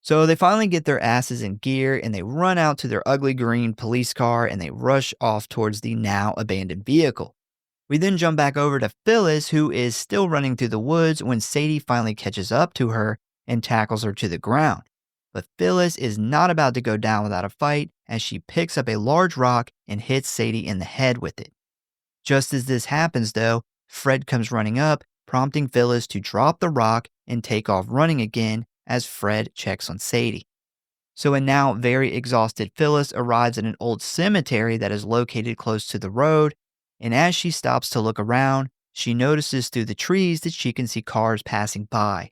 So they finally get their asses in gear and they run out to their ugly green police car and they rush off towards the now abandoned vehicle. We then jump back over to Phyllis, who is still running through the woods when Sadie finally catches up to her and tackles her to the ground. But Phyllis is not about to go down without a fight as she picks up a large rock and hits Sadie in the head with it. Just as this happens, though, Fred comes running up, prompting Phyllis to drop the rock and take off running again as Fred checks on Sadie. So a now very exhausted Phyllis arrives at an old cemetery that is located close to the road, and as she stops to look around, she notices through the trees that she can see cars passing by.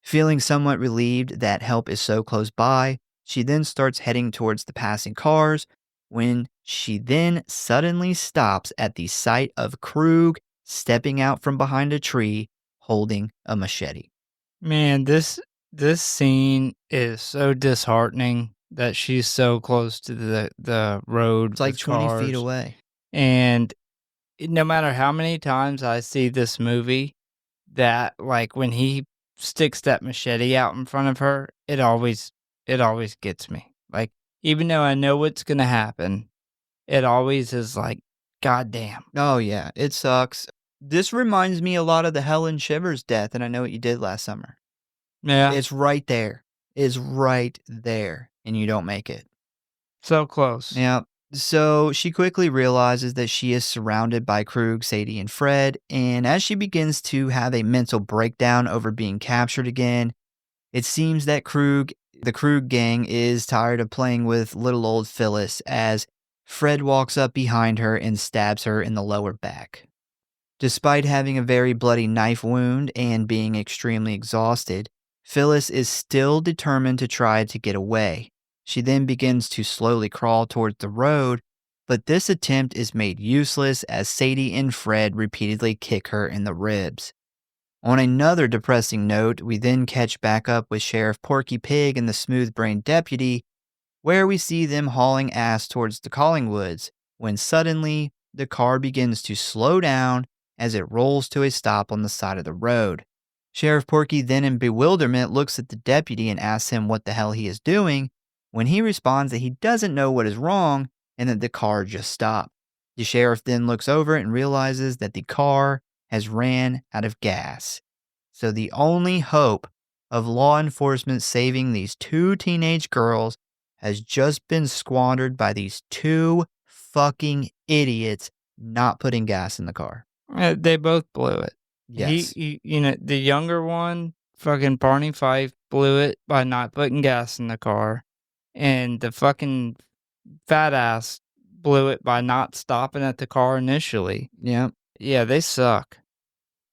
Feeling somewhat relieved that help is so close by, she then starts heading towards the passing cars when she then suddenly stops at the sight of Krug stepping out from behind a tree holding a machete. Man, this scene is so disheartening that she's so close to the road. It's like with 20 cars. feet away. And no matter how many times I see this movie, that like when he sticks that machete out in front of her, it always gets me. Like, even though I know what's gonna happen, it always is like, God damn. Oh yeah, it sucks. This reminds me a lot of the Helen Shivers death, and I Know What You Did Last Summer. Yeah. It's right there. It's right there, and you don't make it. So close. Yeah. So she quickly realizes that she is surrounded by Krug, Sadie, and Fred, and as she begins to have a mental breakdown over being captured again, it seems that the Krug gang is tired of playing with little old Phyllis as Fred walks up behind her and stabs her in the lower back. Despite having a very bloody knife wound and being extremely exhausted, Phyllis is still determined to try to get away. She then begins to slowly crawl towards the road, but this attempt is made useless as Sadie and Fred repeatedly kick her in the ribs. On another depressing note, we then catch back up with Sheriff Porky Pig and the smooth-brained deputy, where we see them hauling ass towards the Collingwoods, when suddenly the car begins to slow down as it rolls to a stop on the side of the road. Sheriff Porky then in bewilderment looks at the deputy and asks him what the hell he is doing, when he responds that he doesn't know what is wrong and that the car just stopped. The sheriff then looks over and realizes that the car has ran out of gas. So the only hope of law enforcement saving these two teenage girls has just been squandered by these two fucking idiots not putting gas in the car. They both blew it. Yes. He, the younger one, fucking Barney Fife, blew it by not putting gas in the car. And the fucking fat ass blew it by not stopping at the car initially. Yeah. Yeah, they suck.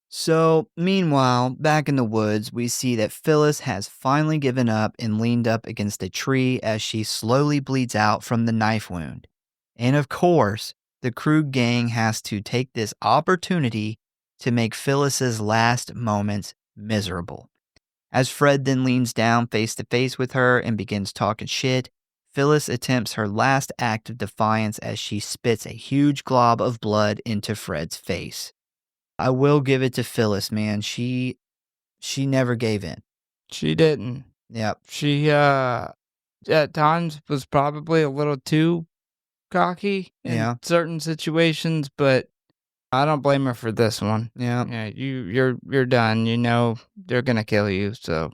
So, meanwhile, back in the woods, we see that Phyllis has finally given up and leaned up against a tree as she slowly bleeds out from the knife wound. And of course, the Krug gang has to take this opportunity to make Phyllis's last moments miserable. As Fred then leans down face to face with her and begins talking shit, Phyllis attempts her last act of defiance as she spits a huge glob of blood into Fred's face. I will give it to Phyllis, man. She never gave in. She didn't. Yep. She, at times was probably a little too cocky in certain situations, but I don't blame her for this one. Yeah. Yeah, you're done. You know they're gonna kill you, so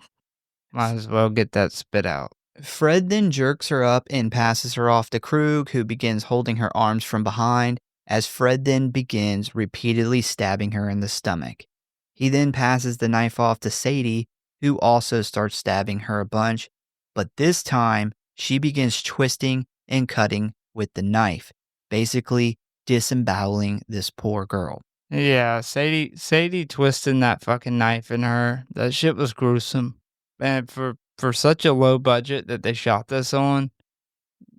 might as well get that spit out. Fred then jerks her up and passes her off to Krug, who begins holding her arms from behind, as Fred then begins repeatedly stabbing her in the stomach. He then passes the knife off to Sadie, who also starts stabbing her a bunch, but this time she begins twisting and cutting with the knife, basically disemboweling this poor girl. Yeah, Sadie twisting that fucking knife in her. That shit was gruesome. And for such a low budget that they shot this on,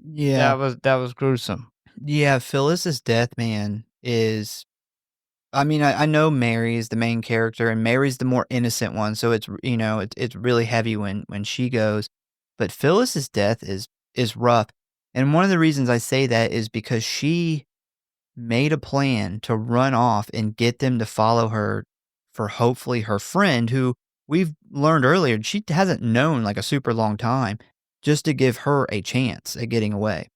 yeah, that was gruesome. Yeah, Phyllis's death, man, is... I mean, I know Mary is the main character, and Mary's the more innocent one, so it's, it's really heavy when she goes. But Phyllis's death is rough. And one of the reasons I say that is because she made a plan to run off and get them to follow her for hopefully her friend, who we've learned earlier, she hasn't known like a super long time, just to give her a chance at getting away.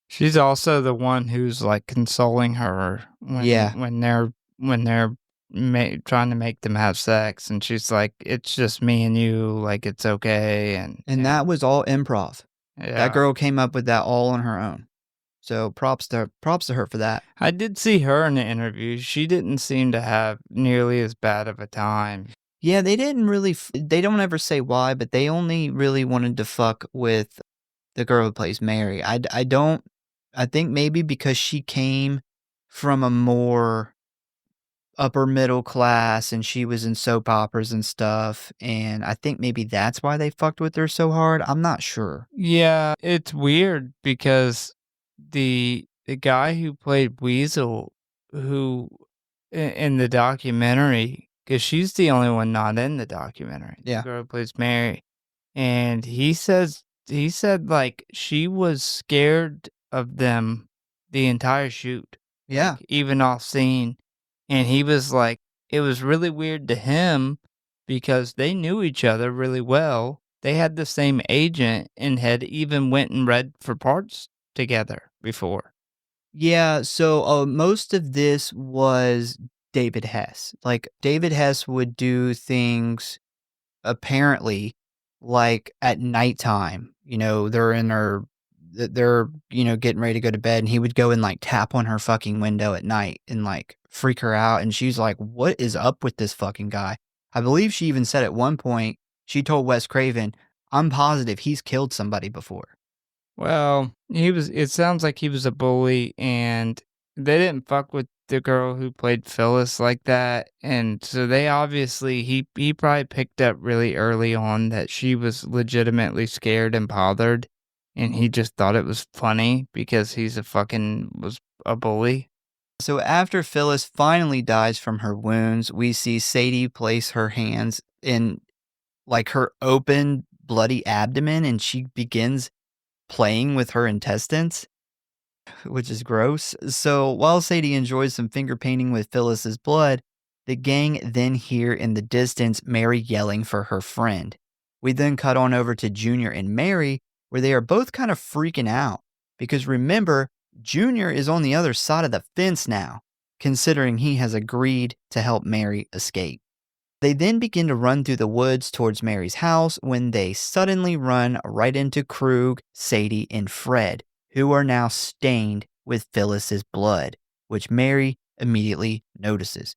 She's also the one who's, like, consoling her Yeah. when they're trying to make them have sex, and she's like, "It's just me and you, like, it's okay," And that was all improv. yeah. That girl came up with that all on her own. So props to her for that. I did see her in the interview. She didn't seem to have nearly as bad of a time. Yeah, they didn't really they don't ever say why, but they only really wanted to fuck with the girl who plays Mary. I think maybe because she came from a more upper middle class and she was in soap operas and stuff, and I think maybe that's why they fucked with her so hard. I'm not sure. Yeah, it's weird because the guy who played Weasel, who in the documentary, because she's the only one not in the documentary. Yeah. The girl who plays Mary, and he said like she was scared of them the entire shoot. Yeah. Like, even off scene. And he was like, it was really weird to him because they knew each other really well. They had the same agent and had even went and read for parts together before. Yeah, so most of this was David Hess. Like, David Hess would do things apparently like at nighttime. They're in their they're, getting ready to go to bed, and he would go and like tap on her fucking window at night and like freak her out. And she's like, "What is up with this fucking guy?" I believe she even said at one point, she told Wes Craven, "I'm positive he's killed somebody before." Well, it sounds like he was a bully, and they didn't fuck with the girl who played Phyllis like that. And so they obviously, he probably picked up really early on that she was legitimately scared and bothered. And he just thought it was funny because was a bully. So after Phyllis finally dies from her wounds, we see Sadie place her hands in like her open, bloody abdomen, and she begins playing with her intestines, which is gross. So while Sadie enjoys some finger painting with Phyllis's blood, the gang then hear in the distance Mary yelling for her friend. We then cut on over to Junior and Mary, where they are both kind of freaking out. Because remember, Junior is on the other side of the fence now, considering he has agreed to help Mary escape. They then begin to run through the woods towards Mary's house when they suddenly run right into Krug, Sadie, and Fred, who are now stained with Phyllis's blood, which Mary immediately notices.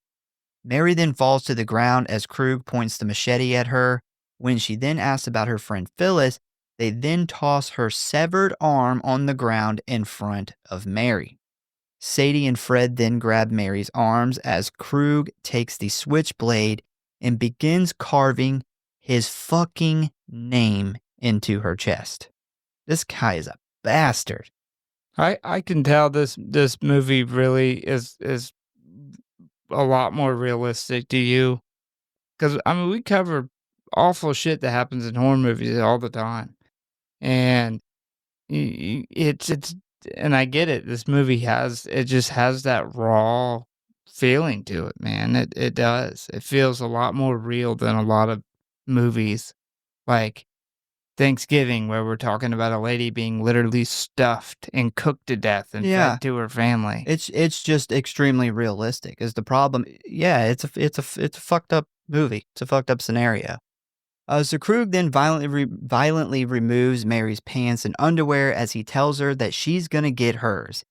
Mary then falls to the ground as Krug points the machete at her. When she then asks about her friend Phyllis, they then toss her severed arm on the ground in front of Mary. Sadie and Fred then grab Mary's arms as Krug takes the switchblade and begins carving his fucking name into her chest. This guy is a bastard. I can tell this movie really is a lot more realistic to you. Because, I mean, we cover awful shit that happens in horror movies all the time. And it's and I get it. This movie just has that raw feeling to it, man. It does. It feels a lot more real than a lot of movies like Thanksgiving, where we're talking about a lady being literally stuffed and cooked to death and Yeah. fed to her family. It's just extremely realistic is the problem. Yeah, it's a fucked up movie. It's a fucked up scenario. So Krug then violently removes Mary's pants and underwear as he tells her that she's gonna get hers.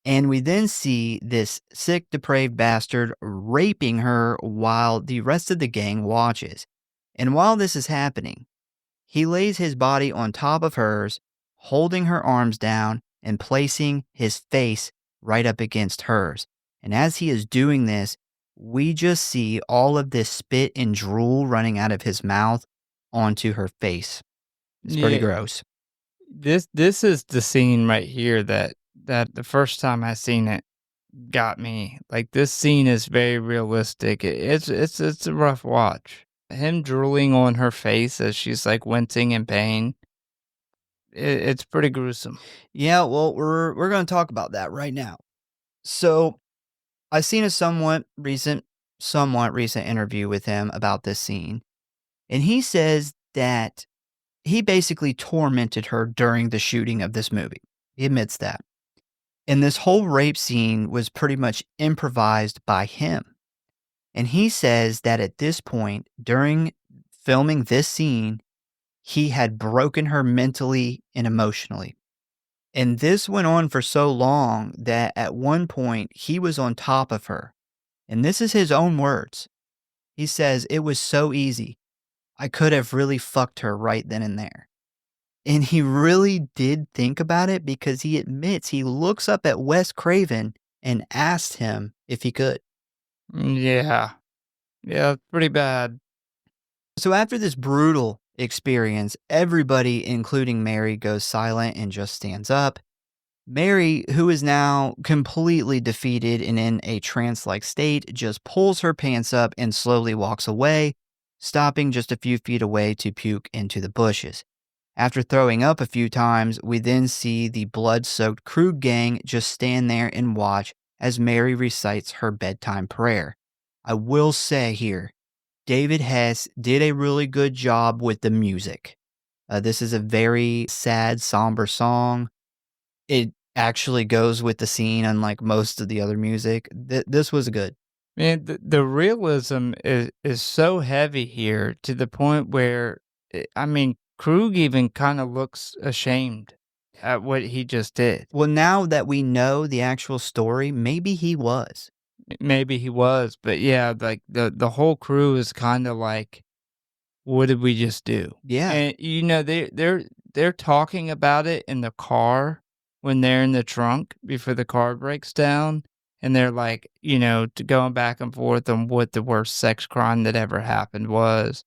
And we then see this sick, depraved bastard raping her while the rest of the gang watches. And while this is happening, he lays his body on top of hers, holding her arms down and placing his face right up against hers. And as he is doing this, we just see all of this spit and drool running out of his mouth onto her face. It's pretty gross. This is the scene right here that the first time I seen it got me. Like, this scene is very realistic. It's a rough watch. Him drooling on her face as she's like wincing in pain. It's pretty gruesome. Yeah, well, we're going to talk about that right now. So, I seen a somewhat recent somewhat recent interview with him about this scene. And he says that he basically tormented her during the shooting of this movie. He admits that. And this whole rape scene was pretty much improvised by him. And he says that at this point, during filming this scene, he had broken her mentally and emotionally. And this went on for so long that at one point he was on top of her. And this is his own words. He says, "It was so easy. I could have really fucked her right then and there." And he really did think about it because he admits he looks up at Wes Craven and asked him if he could. Yeah. Yeah, it's pretty bad. So after this brutal experience, everybody, including Mary, goes silent and just stands up. Mary, who is now completely defeated and in a trance-like state, just pulls her pants up and slowly walks away, stopping just a few feet away to puke into the bushes. After throwing up a few times, we then see the blood-soaked Krug gang just stand there and watch as Mary recites her bedtime prayer. I will say here, David Hess did a really good job with the music. This is a very sad, somber song. It actually goes with the scene, unlike most of the other music. This was good. Man, the realism is so heavy here to the point where, I mean, Krug even kind of looks ashamed at what he just did. Well, now that we know the actual story, maybe he was. Maybe he was, but yeah, like the whole crew is kind of like, what did we just do? Yeah. And you know, they're talking about it in the car when they're in the trunk before the car breaks down. And they're like, you know, going back and forth on what the worst sex crime that ever happened was.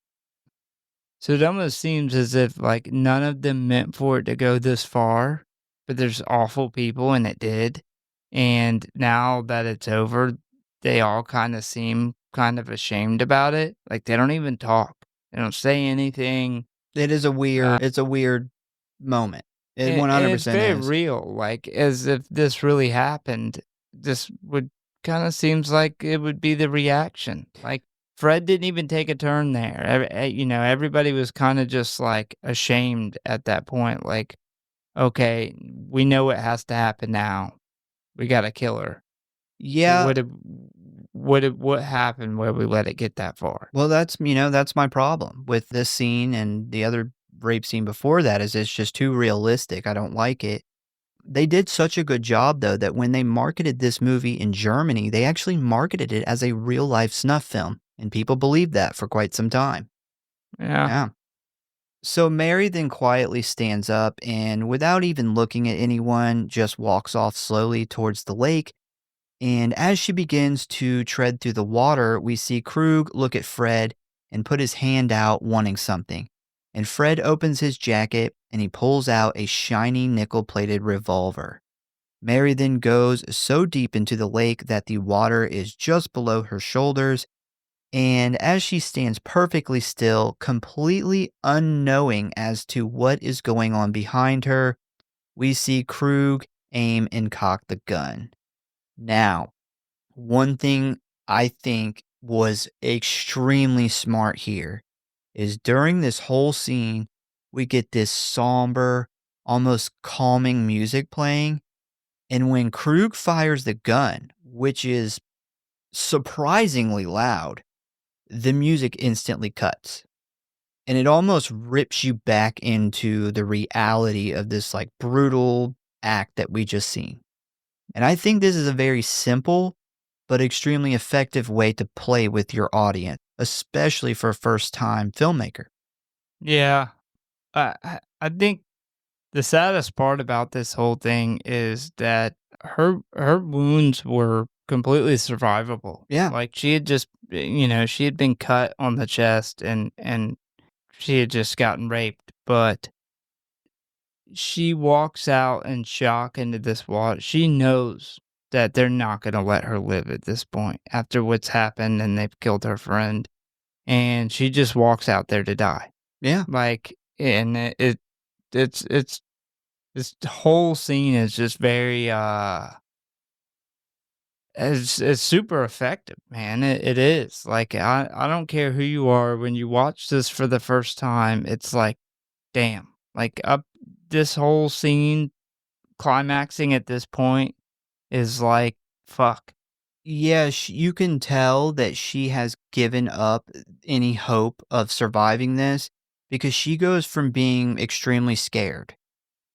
So it almost seems as if like none of them meant for it to go this far, but there's awful people and it did. And now that it's over, they all kind of seem kind of ashamed about it. Like they don't even talk. They don't say anything. It is a weird, it's a weird moment. It And 100% it's very is. real, like as if this really happened. This would kind of seems like it would be the reaction. Like Fred didn't even take a turn there. You know, everybody was kind of just like ashamed at that point. Like, okay, we know what has to happen now. We got to kill her. Yeah. What happened where we let it get that far? Well, that's my problem with this scene and the other rape scene before that is it's just too realistic. I don't like it. They did such a good job, though, that when they marketed this movie in Germany, they actually marketed it as a real-life snuff film, and people believed that for quite some time. Yeah. So Mary then quietly stands up and, without even looking at anyone, just walks off slowly towards the lake. And as she begins to tread through the water, we see Krug look at Fred and put his hand out wanting something. And Fred opens his jacket and he pulls out a shiny nickel-plated revolver. Mary then goes so deep into the lake that the water is just below her shoulders, and as she stands perfectly still, completely unknowing as to what is going on behind her, we see Krug aim and cock the gun. Now, one thing I think was extremely smart here is during this whole scene, we get this somber, almost calming music playing. And when Krug fires the gun, which is surprisingly loud, the music instantly cuts. And it almost rips you back into the reality of this like brutal act that we just seen. And I think this is a very simple but extremely effective way to play with your audience, especially for a first-time filmmaker. Yeah. I think the saddest part about this whole thing is that her wounds were completely survivable. Yeah. Like she had just, you know, she had been cut on the chest and she had just gotten raped, but she walks out in shock into this water. She knows that they're not going to let her live at this point after what's happened and they've killed her friend. And she just walks out there to die. Yeah. Like, and it's this whole scene is just very, It's super effective, man. It is. Like, I don't care who you are, when you watch this for the first time, it's like, damn. Like, up this whole scene climaxing at this point is like, fuck. Yeah, you can tell that she has given up any hope of surviving this because she goes from being extremely scared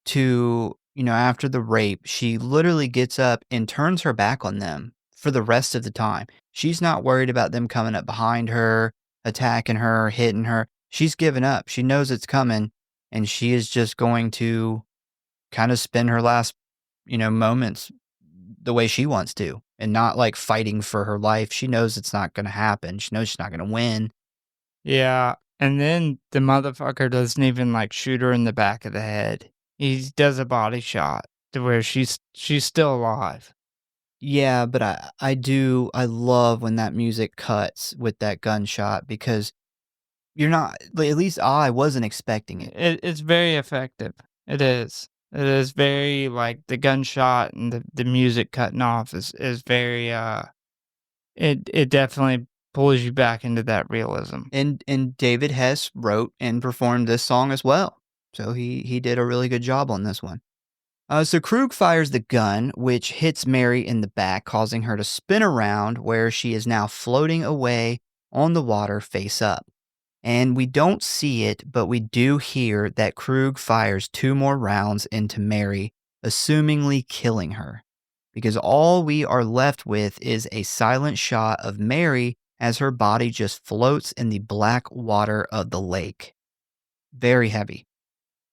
to, after the rape, she literally gets up and turns her back on them for the rest of the time. She's not worried about them coming up behind her, attacking her, hitting her. She's given up. She knows it's coming, and she is just going to kind of spend her last, moments the way she wants to and not like fighting for her life. She knows it's not going to happen. She knows she's not going to win. Yeah, and then the motherfucker doesn't even, like, shoot her in the back of the head. He does a body shot to where she's still alive. Yeah, but I love when that music cuts with that gunshot because you're not, like, at least I wasn't expecting it. It's very effective. It is. It is very, like, the gunshot and the music cutting off is very, it definitely pulls you back into that realism. And David Hess wrote and performed this song as well. So he did a really good job on this one. So Krug fires the gun, which hits Mary in the back, causing her to spin around where she is now floating away on the water face up. And we don't see it, but we do hear that Krug fires 2 more rounds into Mary, assumingly killing her. Because all we are left with is a silent shot of Mary as her body just floats in the black water of the lake. Very heavy.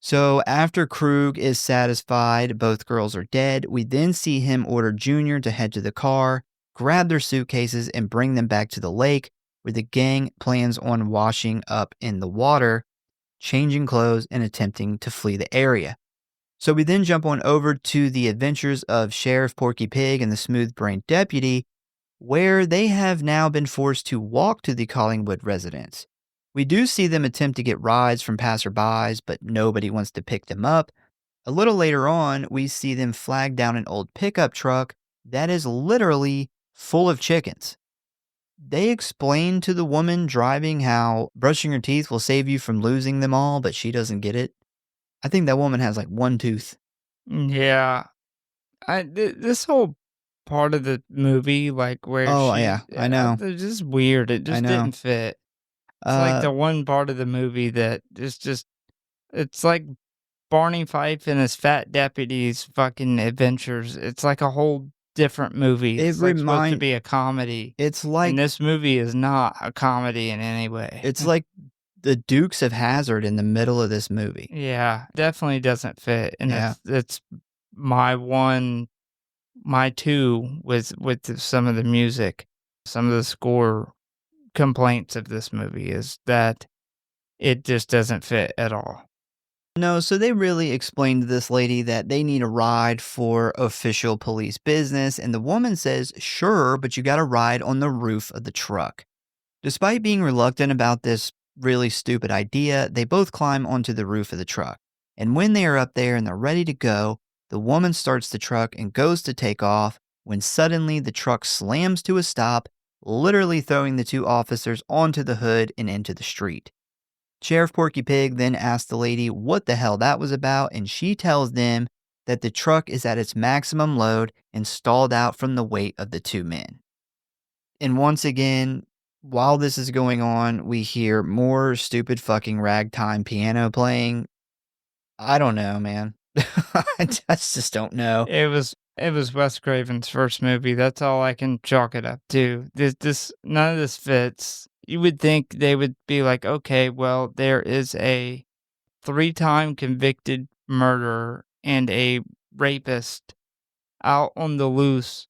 So after Krug is satisfied both girls are dead, we then see him order Junior to head to the car, grab their suitcases, and bring them back to the lake, where the gang plans on washing up in the water, changing clothes, and attempting to flee the area. So we then jump on over to the adventures of Sheriff Porky Pig and the smooth-brained deputy, where they have now been forced to walk to the Collingwood residence. We do see them attempt to get rides from passerbys, but nobody wants to pick them up. A little later on, we see them flag down an old pickup truck that is literally full of chickens. They explain to the woman driving how brushing your teeth will save you from losing them all, but she doesn't get it. I think that woman has like 1 tooth. Yeah. This whole part of the movie, like, where Oh, yeah, I know. it's just weird. It just know. didn't fit. It's like the one part of the movie that is just, it's like Barney Fife and his fat deputy's fucking adventures. It's like a whole different movie. It's like supposed to be a comedy. It's like And this movie is not a comedy in any way. it's like the Dukes of Hazzard in the middle of this movie. Yeah, definitely doesn't fit. And Yeah. it's my two with some of the music, some of the score complaints of this movie is that it just doesn't fit at all. No, so they really explained to this lady that they need a ride for official police business, and the woman says, sure, but you got to ride on the roof of the truck. Despite being reluctant about this really stupid idea, they both climb onto the roof of the truck. And when they are up there and they're ready to go, the woman starts the truck and goes to take off when suddenly the truck slams to a stop, literally throwing the 2 officers onto the hood and into the street. Sheriff Porky Pig then asks the lady what the hell that was about, and she tells them that the truck is at its maximum load and stalled out from the weight of the 2 men. And once again, while this is going on, we hear more stupid fucking ragtime piano playing. I don't know, man. I just don't know. It was Wes Craven's first movie. That's all I can chalk it up to. This none of this fits. You would think they would be like, okay, well, there is a 3-time convicted murderer and a rapist out on the loose.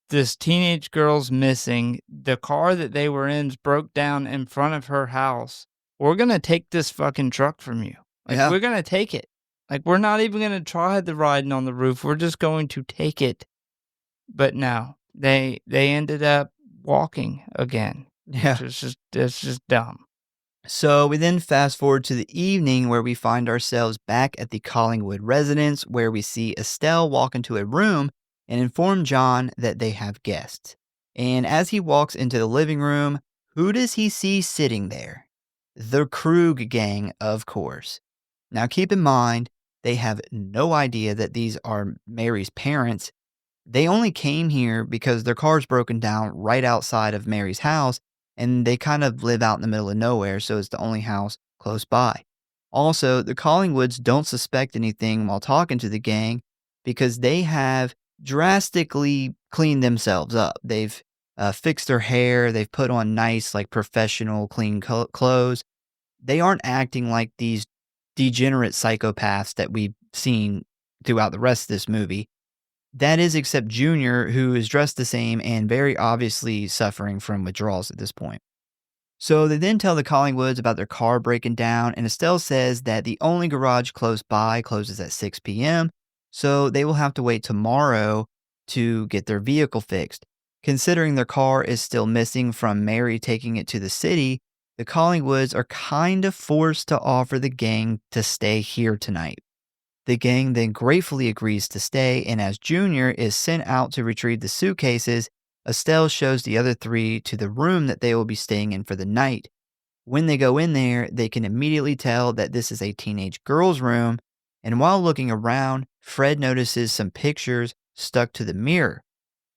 This teenage girl's missing. The car that they were in broke down in front of her house. We're going to take this fucking truck from you. We're going to take it. We're not even going to try the riding on the roof. We're just going to take it. But no, they ended up walking again. Yeah. It's just dumb. So we then fast forward to the evening where we find ourselves back at the Collingwood residence, where we see Estelle walk into a room and inform John that they have guests. And as he walks into the living room, who does he see sitting there? The Krug gang, of course. Now keep in mind, they have no idea that these are Mary's parents. They only came here because their car's broken down right outside of Mary's house, and they kind of live out in the middle of nowhere, so it's the only house close by. Also, the Collingwoods don't suspect anything while talking to the gang because they have drastically cleaned themselves up. They've fixed their hair, they've put on nice, like professional, clean clothes. They aren't acting like these degenerate psychopaths that we've seen throughout the rest of this movie. That is, except Junior, who is dressed the same and very obviously suffering from withdrawals at this point. So they then tell the Collingwoods about their car breaking down, and Estelle says that the only garage close by closes at 6 p.m., so they will have to wait tomorrow to get their vehicle fixed. Considering their car is still missing from Mary taking it to the city, the Collingwoods are kind of forced to offer the gang to stay here tonight. The gang then gratefully agrees to stay, and as Junior is sent out to retrieve the suitcases, Estelle shows the other three to the room that they will be staying in for the night. When they go in there, they can immediately tell that this is a teenage girl's room, and while looking around, Fred notices some pictures stuck to the mirror.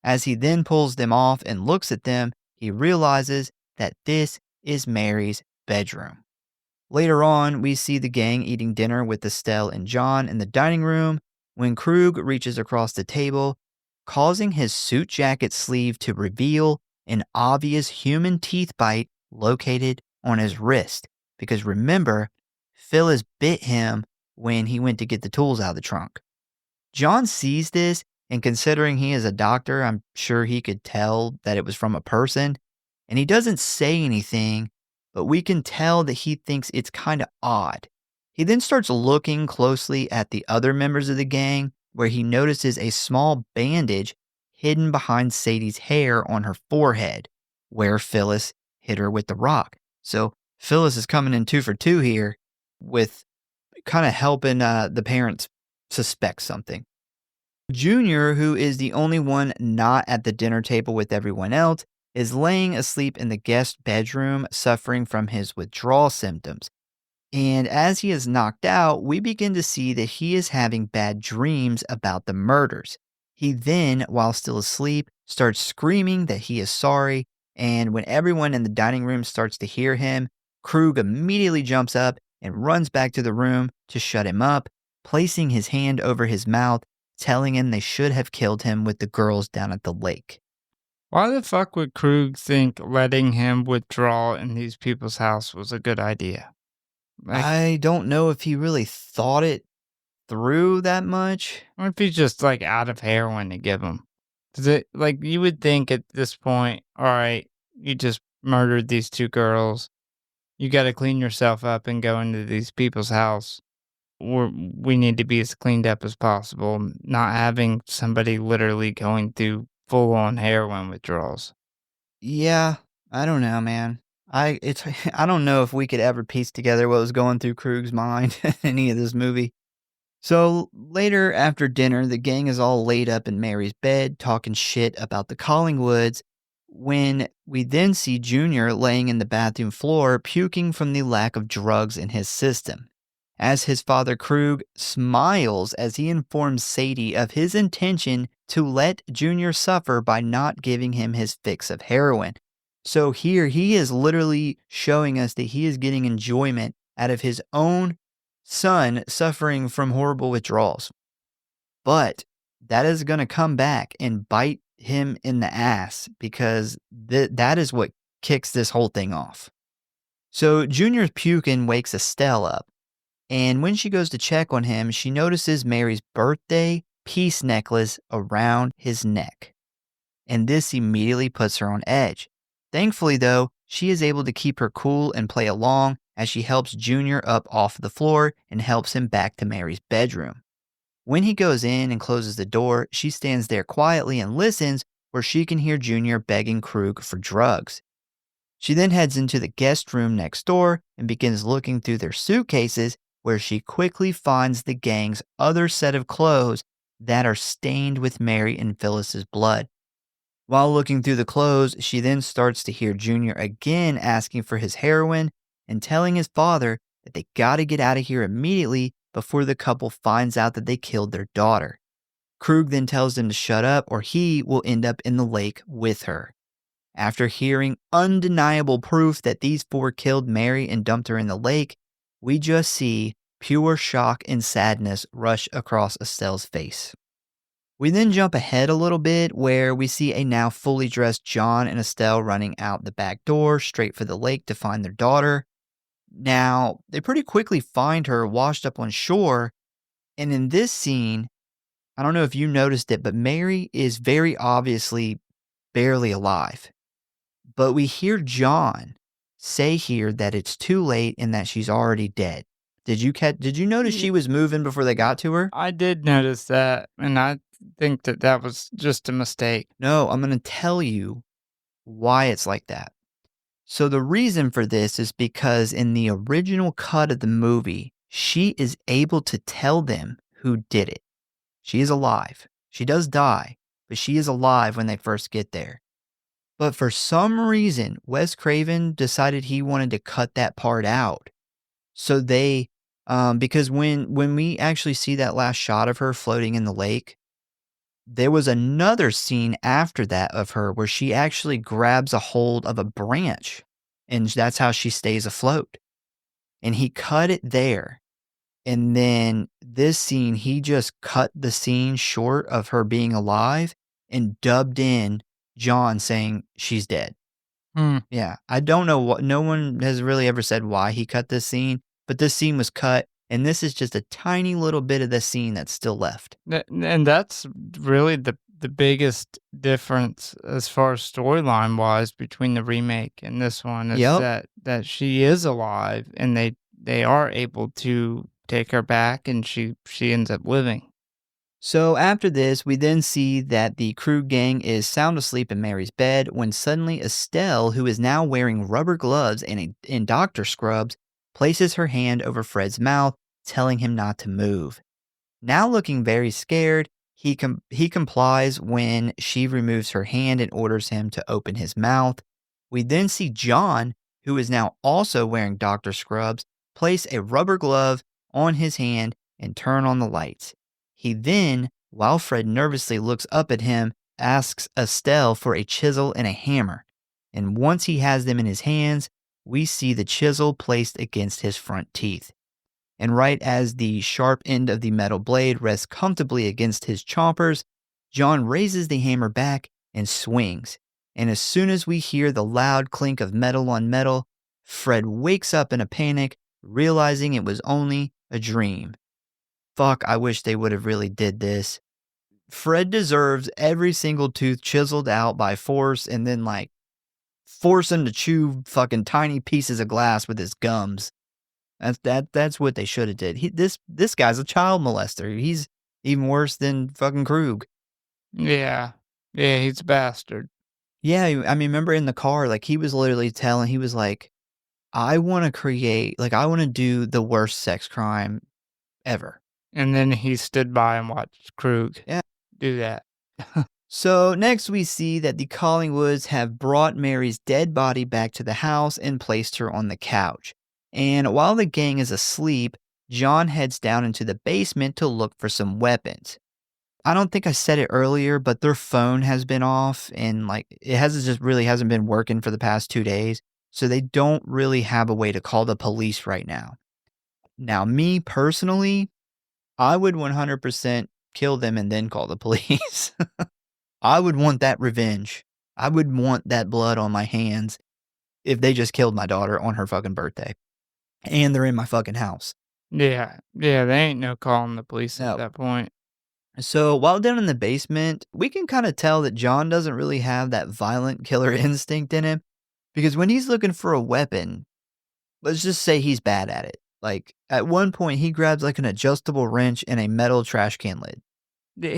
As he then pulls them off and looks at them, he realizes that this is Mary's bedroom. Later on, we see the gang eating dinner with Estelle and John in the dining room when Krug reaches across the table, causing his suit jacket sleeve to reveal an obvious human teeth bite located on his wrist. Because remember, Phyllis bit him when he went to get the tools out of the trunk. John sees this, and considering he is a doctor, I'm sure he could tell that it was from a person. And he doesn't say anything, but we can tell that he thinks it's kind of odd. He then starts looking closely at the other members of the gang, where he notices a small bandage hidden behind Sadie's hair on her forehead, where Phyllis hit her with the rock. So Phyllis is coming in 2 for 2 here with kind of helping the parents suspect something. Junior, who is the only one not at the dinner table with everyone else, is laying asleep in the guest bedroom, suffering from his withdrawal symptoms. And as he is knocked out, we begin to see that he is having bad dreams about the murders. He then, while still asleep, starts screaming that he is sorry, and when everyone in the dining room starts to hear him, Krug immediately jumps up and runs back to the room to shut him up, placing his hand over his mouth, telling him they should have killed him with the girls down at the lake. Why the fuck would Krug think letting him withdraw in these people's house was a good idea? I don't know if he really thought it through that much. Or if he's just like out of heroin to give him. You would think at this point, all right, you just murdered these 2 girls. You got to clean yourself up and go into these people's house. We need to be as cleaned up as possible, not having somebody literally going through full-on heroin withdrawals. Yeah, I don't know, man. I don't know if we could ever piece together what was going through Krug's mind in any of this movie. So later after dinner, the gang is all laid up in Mary's bed talking shit about the Collingwoods when we then see Junior laying in the bathroom floor puking from the lack of drugs in his system. As his father Krug smiles as he informs Sadie of his intention to let Junior suffer by not giving him his fix of heroin. So here he is literally showing us that he is getting enjoyment out of his own son suffering from horrible withdrawals. But that is going to come back and bite him in the ass because that is what kicks this whole thing off. So Junior's puking wakes Estelle up. And when she goes to check on him, she notices Mary's birthday peace necklace around his neck. And this immediately puts her on edge. Thankfully, though, she is able to keep her cool and play along as she helps Junior up off the floor and helps him back to Mary's bedroom. When he goes in and closes the door, she stands there quietly and listens where she can hear Junior begging Krug for drugs. She then heads into the guest room next door and begins looking through their suitcases where she quickly finds the gang's other set of clothes that are stained with Mary and Phyllis's blood. While looking through the clothes, she then starts to hear Junior again asking for his heroin and telling his father that they gotta get out of here immediately before the couple finds out that they killed their daughter. Krug then tells them to shut up or he will end up in the lake with her. After hearing undeniable proof that these four killed Mary and dumped her in the lake, we just see pure shock and sadness rush across Estelle's face. We then jump ahead a little bit where we see a now fully dressed John and Estelle running out the back door straight for the lake to find their daughter. Now, they pretty quickly find her washed up on shore, and in this scene, I don't know if you noticed it, but Mary is very obviously barely alive. But we hear John say here that it's too late and that she's already dead. Did you notice she was moving before they got to her? I did notice that, and I think that was just a mistake. No, I'm going to tell you why it's like that. So the reason for this is because in the original cut of the movie, she is able to tell them who did it. She is alive. She does die, but she is alive when they first get there. But for some reason, Wes Craven decided he wanted to cut that part out. So they, because when we actually see that last shot of her floating in the lake, there was another scene after that of her where she actually grabs a hold of a branch, and that's how she stays afloat. And he cut it there. And then this scene, he just cut the scene short of her being alive and dubbed in John saying she's dead. Yeah, I don't know what, no one has really ever said why he cut this scene, but this scene was cut, and this is just a tiny little bit of the scene that's still left. And that's really the biggest difference as far as storyline wise between the remake and this one is that she is alive and they are able to take her back and she ends up living. So after this, we then see that the Krug gang is sound asleep in Mary's bed when suddenly Estelle, who is now wearing rubber gloves and doctor scrubs, places her hand over Fred's mouth, telling him not to move. Now looking very scared, he complies when she removes her hand and orders him to open his mouth. We then see John, who is now also wearing doctor scrubs, place a rubber glove on his hand and turn on the lights. He then, while Fred nervously looks up at him, asks Estelle for a chisel and a hammer. And once he has them in his hands, we see the chisel placed against his front teeth. And right as the sharp end of the metal blade rests comfortably against his chompers, John raises the hammer back and swings. And as soon as we hear the loud clink of metal on metal, Fred wakes up in a panic, realizing it was only a dream. Fuck, I wish they would have really did this. Fred deserves every single tooth chiseled out by force and then force him to chew fucking tiny pieces of glass with his gums. That's what they should have did. This guy's a child molester. He's even worse than fucking Krug. Yeah, he's a bastard. Yeah, I mean, remember in the car, he was literally telling, he was like, I want to do the worst sex crime ever. And then he stood by and watched Krug do that. So next we see that the Collingwoods have brought Mary's dead body back to the house and placed her on the couch. And while the gang is asleep, John heads down into the basement to look for some weapons. I don't think I said it earlier, but their phone has been off and hasn't been working for the past 2 days. So they don't really have a way to call the police right now. Now, me personally, I would 100% kill them and then call the police. I would want that revenge. I would want that blood on my hands if they just killed my daughter on her fucking birthday. And they're in my fucking house. Yeah, they ain't no calling the police at that point. So while down in the basement, we can kind of tell that John doesn't really have that violent killer instinct in him. Because when he's looking for a weapon, let's just say he's bad at it. At one point, he grabs an adjustable wrench and a metal trash can lid.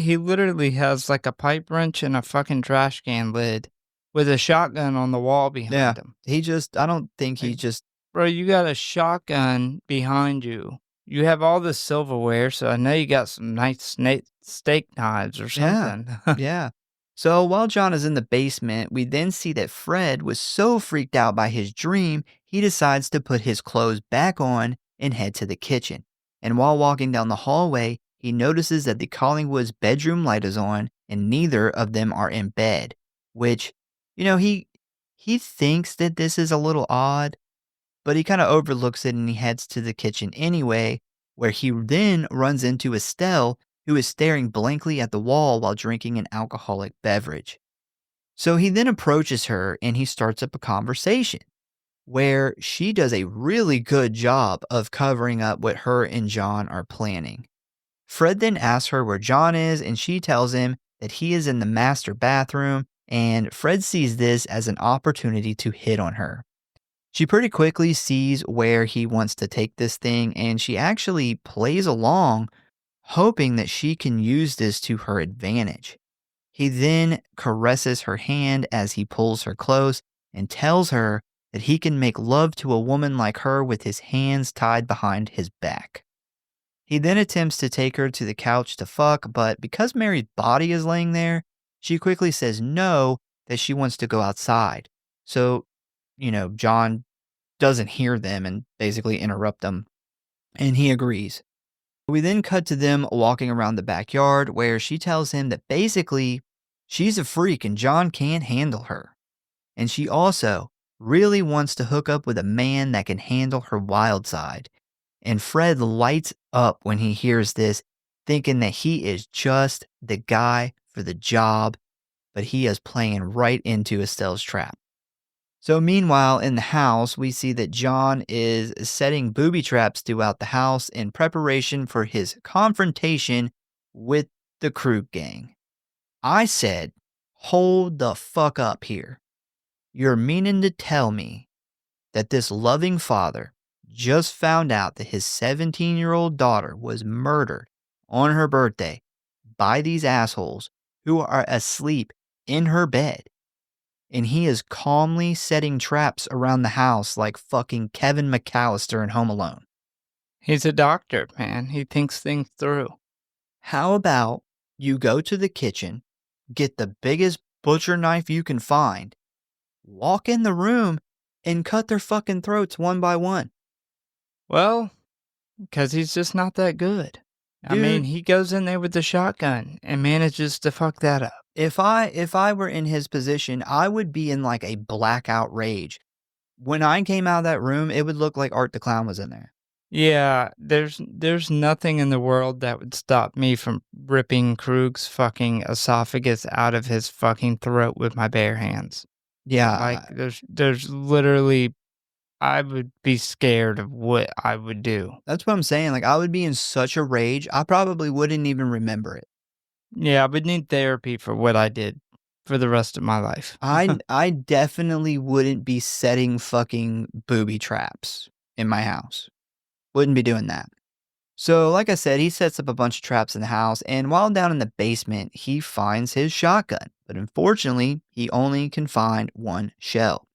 He literally has a pipe wrench and a fucking trash can lid with a shotgun on the wall behind him. I don't think he just... Bro, you got a shotgun behind you You have all this silverware, so I know you got some nice steak knives or Yeah. something." Yeah. So while John is in the basement, we then see that Fred was so freaked out by his dream, he decides to put his clothes back on and head to the kitchen. And while walking down the hallway, he notices that the Collingwood's bedroom light is on and neither of them are in bed, which, he thinks that this is a little odd, but he kind of overlooks it and he heads to the kitchen anyway, where he then runs into Estelle, who is staring blankly at the wall while drinking an alcoholic beverage. So he then approaches her and he starts up a conversation where she does a really good job of covering up what her and John are planning. Fred then asks her where John is and she tells him that he is in the master bathroom, and Fred sees this as an opportunity to hit on her. She pretty quickly sees where he wants to take this thing, and she actually plays along, hoping that she can use this to her advantage. He then caresses her hand as he pulls her close and tells her that he can make love to a woman like her with his hands tied behind his back. He then attempts to take her to the couch to fuck, but because Mary's body is laying there, she quickly says no, that she wants to go outside. So, John doesn't hear them and basically interrupt them, and he agrees. We then cut to them walking around the backyard where she tells him that basically she's a freak and John can't handle her. And she also really wants to hook up with a man that can handle her wild side. And Fred lights up when he hears this, thinking that he is just the guy for the job, but he is playing right into Estelle's trap. So meanwhile, in the house, we see that John is setting booby traps throughout the house in preparation for his confrontation with the Krug gang. I said, hold the fuck up here. You're meaning to tell me that this loving father just found out that his 17-year-old daughter was murdered on her birthday by these assholes who are asleep in her bed, and he is calmly setting traps around the house like fucking Kevin McAllister in Home Alone. He's a doctor, man. He thinks things through. How about you go to the kitchen, get the biggest butcher knife you can find, walk in the room, and cut their fucking throats one by one? Well, because he's just not that good. I mean, Dude. he goes in there with the shotgun and manages to fuck that up. If I were in his position, I would be in like a blackout rage. When I came out of that room, it would look like Art the Clown was in there. Yeah, there's nothing in the world that would stop me from ripping Krug's fucking esophagus out of his fucking throat with my bare hands. Yeah, Like, there's literally, I would be scared of what I would do. that's what I'm saying. Like, I would be in such a rage, I probably wouldn't even remember it. Yeah, I would need therapy for what I did for the rest of my life. I definitely wouldn't be setting fucking booby traps in my house. Wouldn't be doing that. So, like I said, he sets up a bunch of traps in the house, and while down in the basement, he finds his shotgun. But unfortunately, he only can find one shell.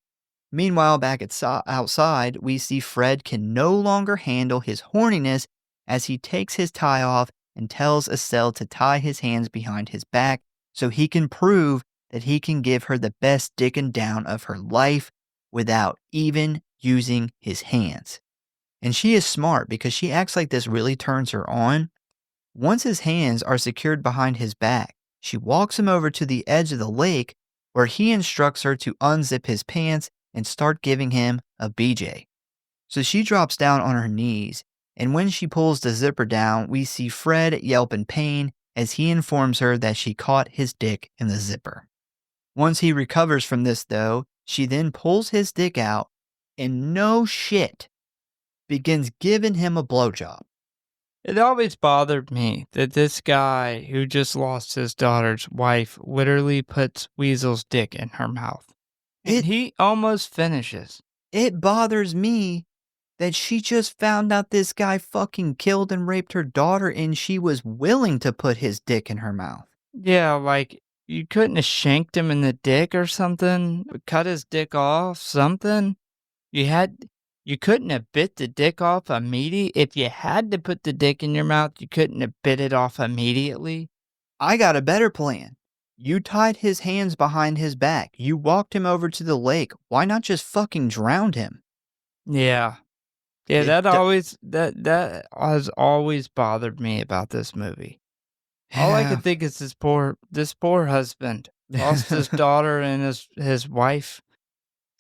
Meanwhile, back outside, we see Fred can no longer handle his horniness as he takes his tie off and tells Estelle to tie his hands behind his back so he can prove that he can give her the best dickin' down of her life without even using his hands. And she is smart because she acts like this really turns her on. Once his hands are secured behind his back, she walks him over to the edge of the lake where he instructs her to unzip his pants and start giving him a BJ. So she drops down on her knees, and when she pulls the zipper down, we see Fred yelp in pain as he informs her that she caught his dick in the zipper. Once he recovers from this, though, she then pulls his dick out and no shit begins giving him a blowjob. It always bothered me that this guy who just lost his daughter's wife literally puts Weasel's dick in her mouth. And he almost finishes. It bothers me that she just found out this guy fucking killed and raped her daughter and she was willing to put his dick in her mouth. Yeah, like, you couldn't have shanked him in the dick or something? Cut his dick off? Something? You had You couldn't have bit the dick off immediately. If you had to put the dick in your mouth, you couldn't have bit it off immediately. I got a better plan. You tied his hands behind his back. You walked him over to the lake. Why not just fucking drown him? Yeah. Yeah, It that has always bothered me about this movie. All I could think is this poor husband lost his daughter and his wife.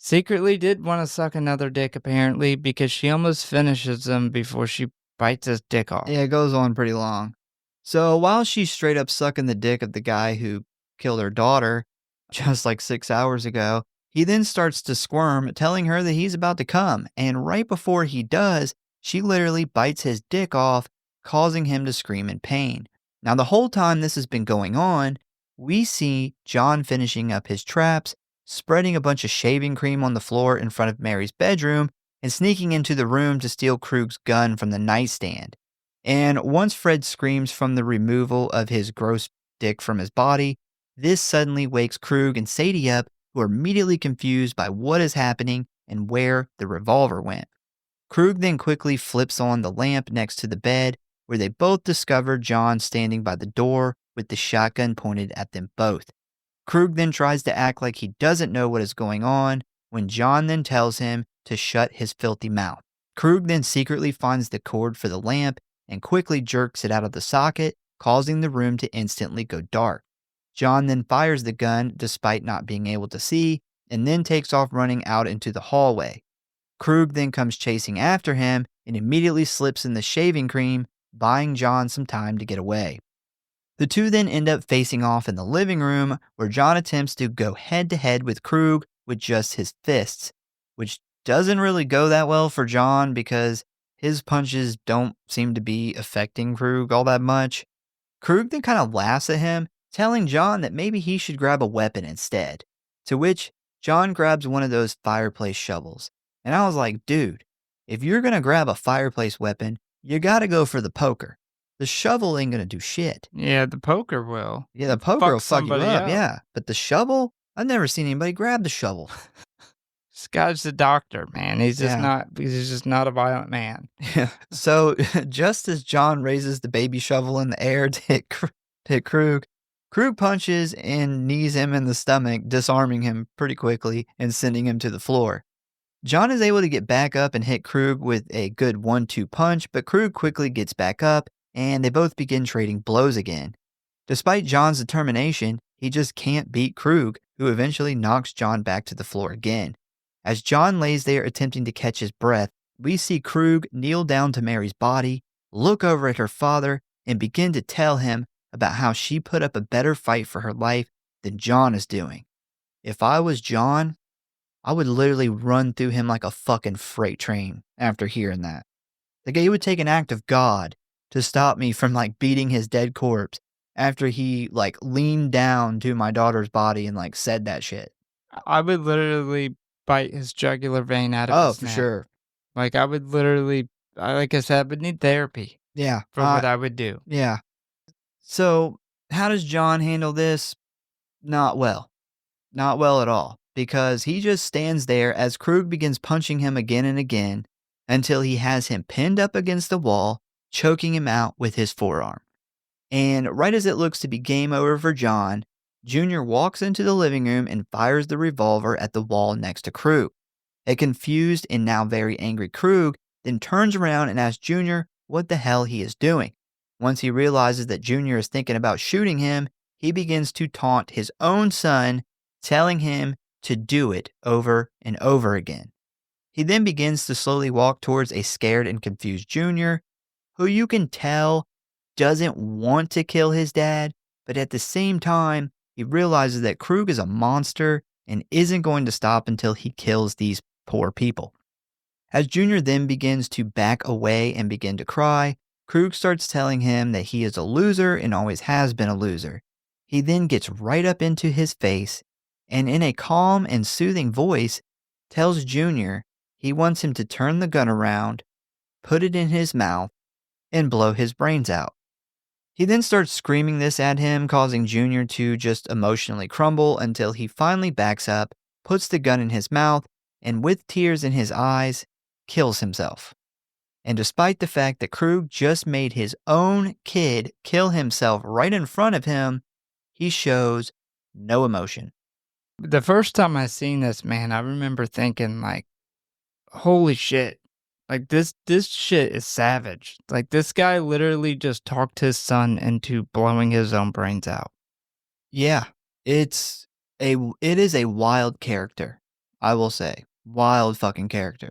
Secretly did want to suck another dick, apparently, because she almost finishes him before she bites his dick off. Yeah, it goes on pretty long. So while she's straight up sucking the dick of the guy who killed her daughter just like 6 hours ago, he then starts to squirm, telling her that he's about to come. And right before he does, she literally bites his dick off, causing him to scream in pain. Now, the whole time this has been going on, we see John finishing up his traps, spreading a bunch of shaving cream on the floor in front of Mary's bedroom, and sneaking into the room to steal Krug's gun from the nightstand. And once Fred screams from the removal of his gross dick from his body, this suddenly wakes Krug and Sadie up, who are immediately confused by what is happening and where the revolver went. Krug then quickly flips on the lamp next to the bed, where they both discover John standing by the door with the shotgun pointed at them both. Krug then tries to act like he doesn't know what is going on, when John then tells him to shut his filthy mouth. Krug then secretly finds the cord for the lamp and quickly jerks it out of the socket, causing the room to instantly go dark. John then fires the gun despite not being able to see, and then takes off running out into the hallway. Krug then comes chasing after him and immediately slips in the shaving cream, buying John some time to get away. The two then end up facing off in the living room, where John attempts to go head-to-head with Krug with just his fists, which doesn't really go that well for John because his punches don't seem to be affecting Krug all that much. Krug then kind of laughs at him, telling John that maybe he should grab a weapon instead, to which John grabs one of those fireplace shovels. And I was like, dude, if you're going to grab a fireplace weapon, you got to go for the poker. The shovel ain't going to do shit. Yeah, the poker will. Yeah, the poker will fuck you somebody up, up. yeah. But the shovel, I've never seen anybody grab the shovel. This guy's the doctor, man. He's just Yeah. just not a violent man. So just as John raises the baby shovel in the air to hit Krug, Krug punches and knees him in the stomach, disarming him pretty quickly and sending him to the floor. John is able to get back up and hit Krug with a good 1-2 punch, but Krug quickly gets back up and they both begin trading blows again. Despite John's determination, he just can't beat Krug, who eventually knocks John back to the floor again. As John lays there attempting to catch his breath, we see Krug kneel down to Mary's body, look over at her father, and begin to tell him about how she put up a better fight for her life than John is doing. If I was John, I would literally run through him like a fucking freight train after hearing that. Like, it would take an act of God to stop me from beating his dead corpse after he leaned down to my daughter's body and said that shit. I would literally bite his jugular vein out of his For neck. sure. I would literally, like I said, I would need therapy Yeah. for what I would do. Yeah. So how does John handle this? Not well. Not well at all. Because he just stands there as Krug begins punching him again and again until he has him pinned up against the wall, choking him out with his forearm. And right as it looks to be game over for John, Junior walks into the living room and fires the revolver at the wall next to Krug. A confused and now very angry Krug then turns around and asks Junior what the hell he is doing. Once he realizes that Junior is thinking about shooting him, he begins to taunt his own son, telling him to do it over and over again. He then begins to slowly walk towards a scared and confused Junior, who you can tell doesn't want to kill his dad, but at the same time, he realizes that Krug is a monster and isn't going to stop until he kills these poor people. As Junior then begins to back away and begin to cry, Krug starts telling him that he is a loser and always has been a loser. He then gets right up into his face and in a calm and soothing voice tells Junior he wants him to turn the gun around, put it in his mouth, and blow his brains out. He then starts screaming this at him, causing Junior to just emotionally crumble until he finally backs up, puts the gun in his mouth, and with tears in his eyes, kills himself. And despite the fact that Krug just made his own kid kill himself right in front of him, he shows no emotion. The first time I seen this, man, I remember thinking like, holy shit. Like this shit is savage. Like this guy literally just talked his son into blowing his own brains out. Yeah, it is a wild character, I will say. Wild fucking character.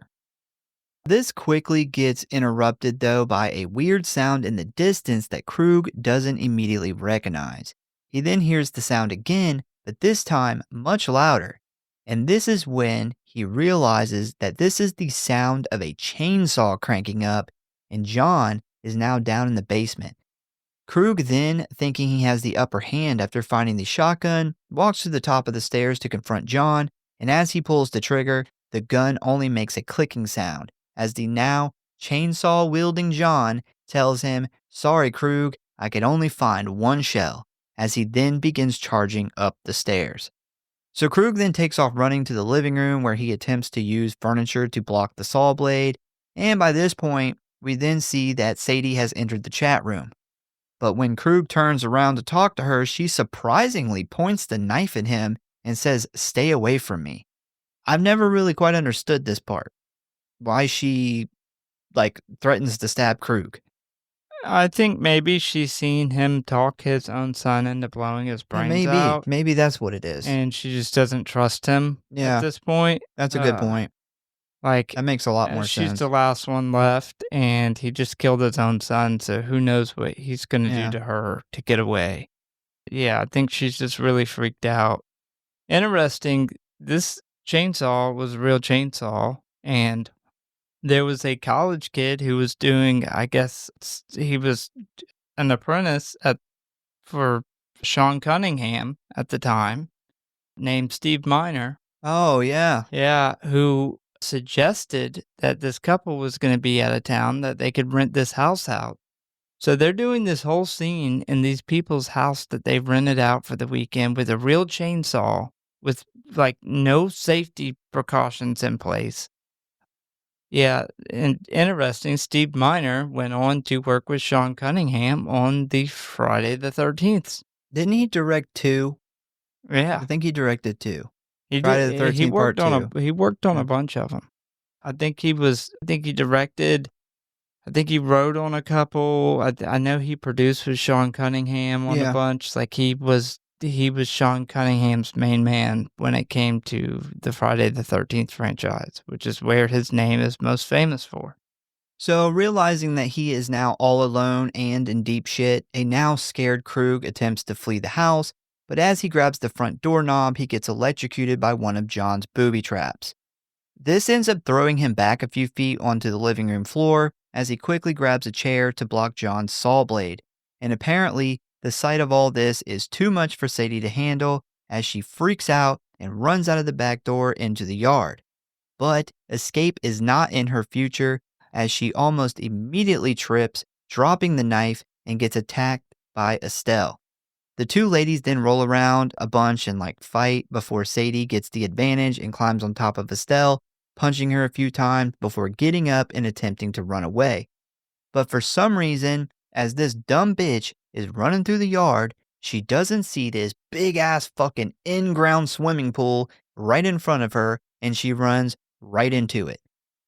This quickly gets interrupted though by a weird sound in the distance that Krug doesn't immediately recognize. He then hears the sound again, but this time much louder. And this is when he realizes that this is the sound of a chainsaw cranking up, and John is now down in the basement. Krug then, thinking he has the upper hand after finding the shotgun, walks to the top of the stairs to confront John, and as he pulls the trigger, the gun only makes a clicking sound, as the now chainsaw-wielding John tells him, "Sorry, Krug, I could only find one shell," as he then begins charging up the stairs. So Krug then takes off running to the living room where he attempts to use furniture to block the saw blade, and by this point, we then see that Sadie has entered the chat room. But when Krug turns around to talk to her, she surprisingly points the knife at him and says, "Stay away from me." I've never really quite understood this part. Why she, threatens to stab Krug. I think maybe she's seen him talk his own son into blowing his brains out. Maybe that's what it is. And she just doesn't trust him at this point. That's a good point. That makes a lot more sense. She's the last one left, and he just killed his own son, so who knows what he's going to do to her to get away. Yeah, I think she's just really freaked out. Interesting, this chainsaw was a real chainsaw, and there was a college kid who was doing, I guess he was an apprentice for Sean Cunningham at the time, named Steve Miner. Oh, yeah. Yeah, who suggested that this couple was going to be out of town, that they could rent this house out. So they're doing this whole scene in these people's house that they've rented out for the weekend with a real chainsaw with no safety precautions in place. Yeah, and interesting, Steve Miner went on to work with Sean Cunningham on the Friday the 13th. Didn't he direct 2? Yeah. I think he directed 2. Friday the 13th part 2. He worked on a bunch of them. I think he directed, I think he wrote on a couple. I know he produced with Sean Cunningham on a bunch. He was Sean Cunningham's main man when it came to the Friday the 13th franchise, which is where his name is most famous for. So realizing that he is now all alone and in deep shit, a now scared Krug attempts to flee the house, but as he grabs the front doorknob, he gets electrocuted by one of John's booby traps. This ends up throwing him back a few feet onto the living room floor as he quickly grabs a chair to block John's saw blade, and apparently, the sight of all this is too much for Sadie to handle as she freaks out and runs out of the back door into the yard. But escape is not in her future as she almost immediately trips, dropping the knife, and gets attacked by Estelle. The two ladies then roll around a bunch and fight before Sadie gets the advantage and climbs on top of Estelle, punching her a few times before getting up and attempting to run away. But for some reason, as this dumb bitch is running through the yard, she doesn't see this big-ass fucking in-ground swimming pool right in front of her, and she runs right into it.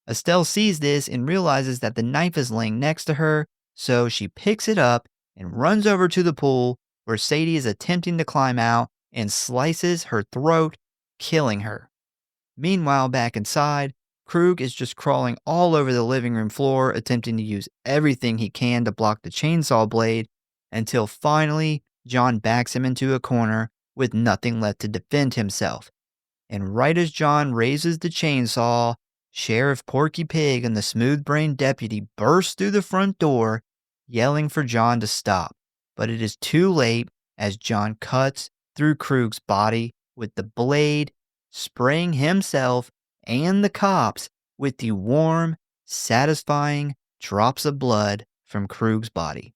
Estelle sees this and realizes that the knife is laying next to her, so she picks it up and runs over to the pool where Sadie is attempting to climb out and slices her throat, killing her. Meanwhile, back inside, Krug is just crawling all over the living room floor, attempting to use everything he can to block the chainsaw blade, until finally John backs him into a corner with nothing left to defend himself. And right as John raises the chainsaw, Sheriff Porky Pig and the smooth-brained deputy burst through the front door, yelling for John to stop. But it is too late as John cuts through Krug's body with the blade, spraying himself and the cops with the warm, satisfying drops of blood from Krug's body.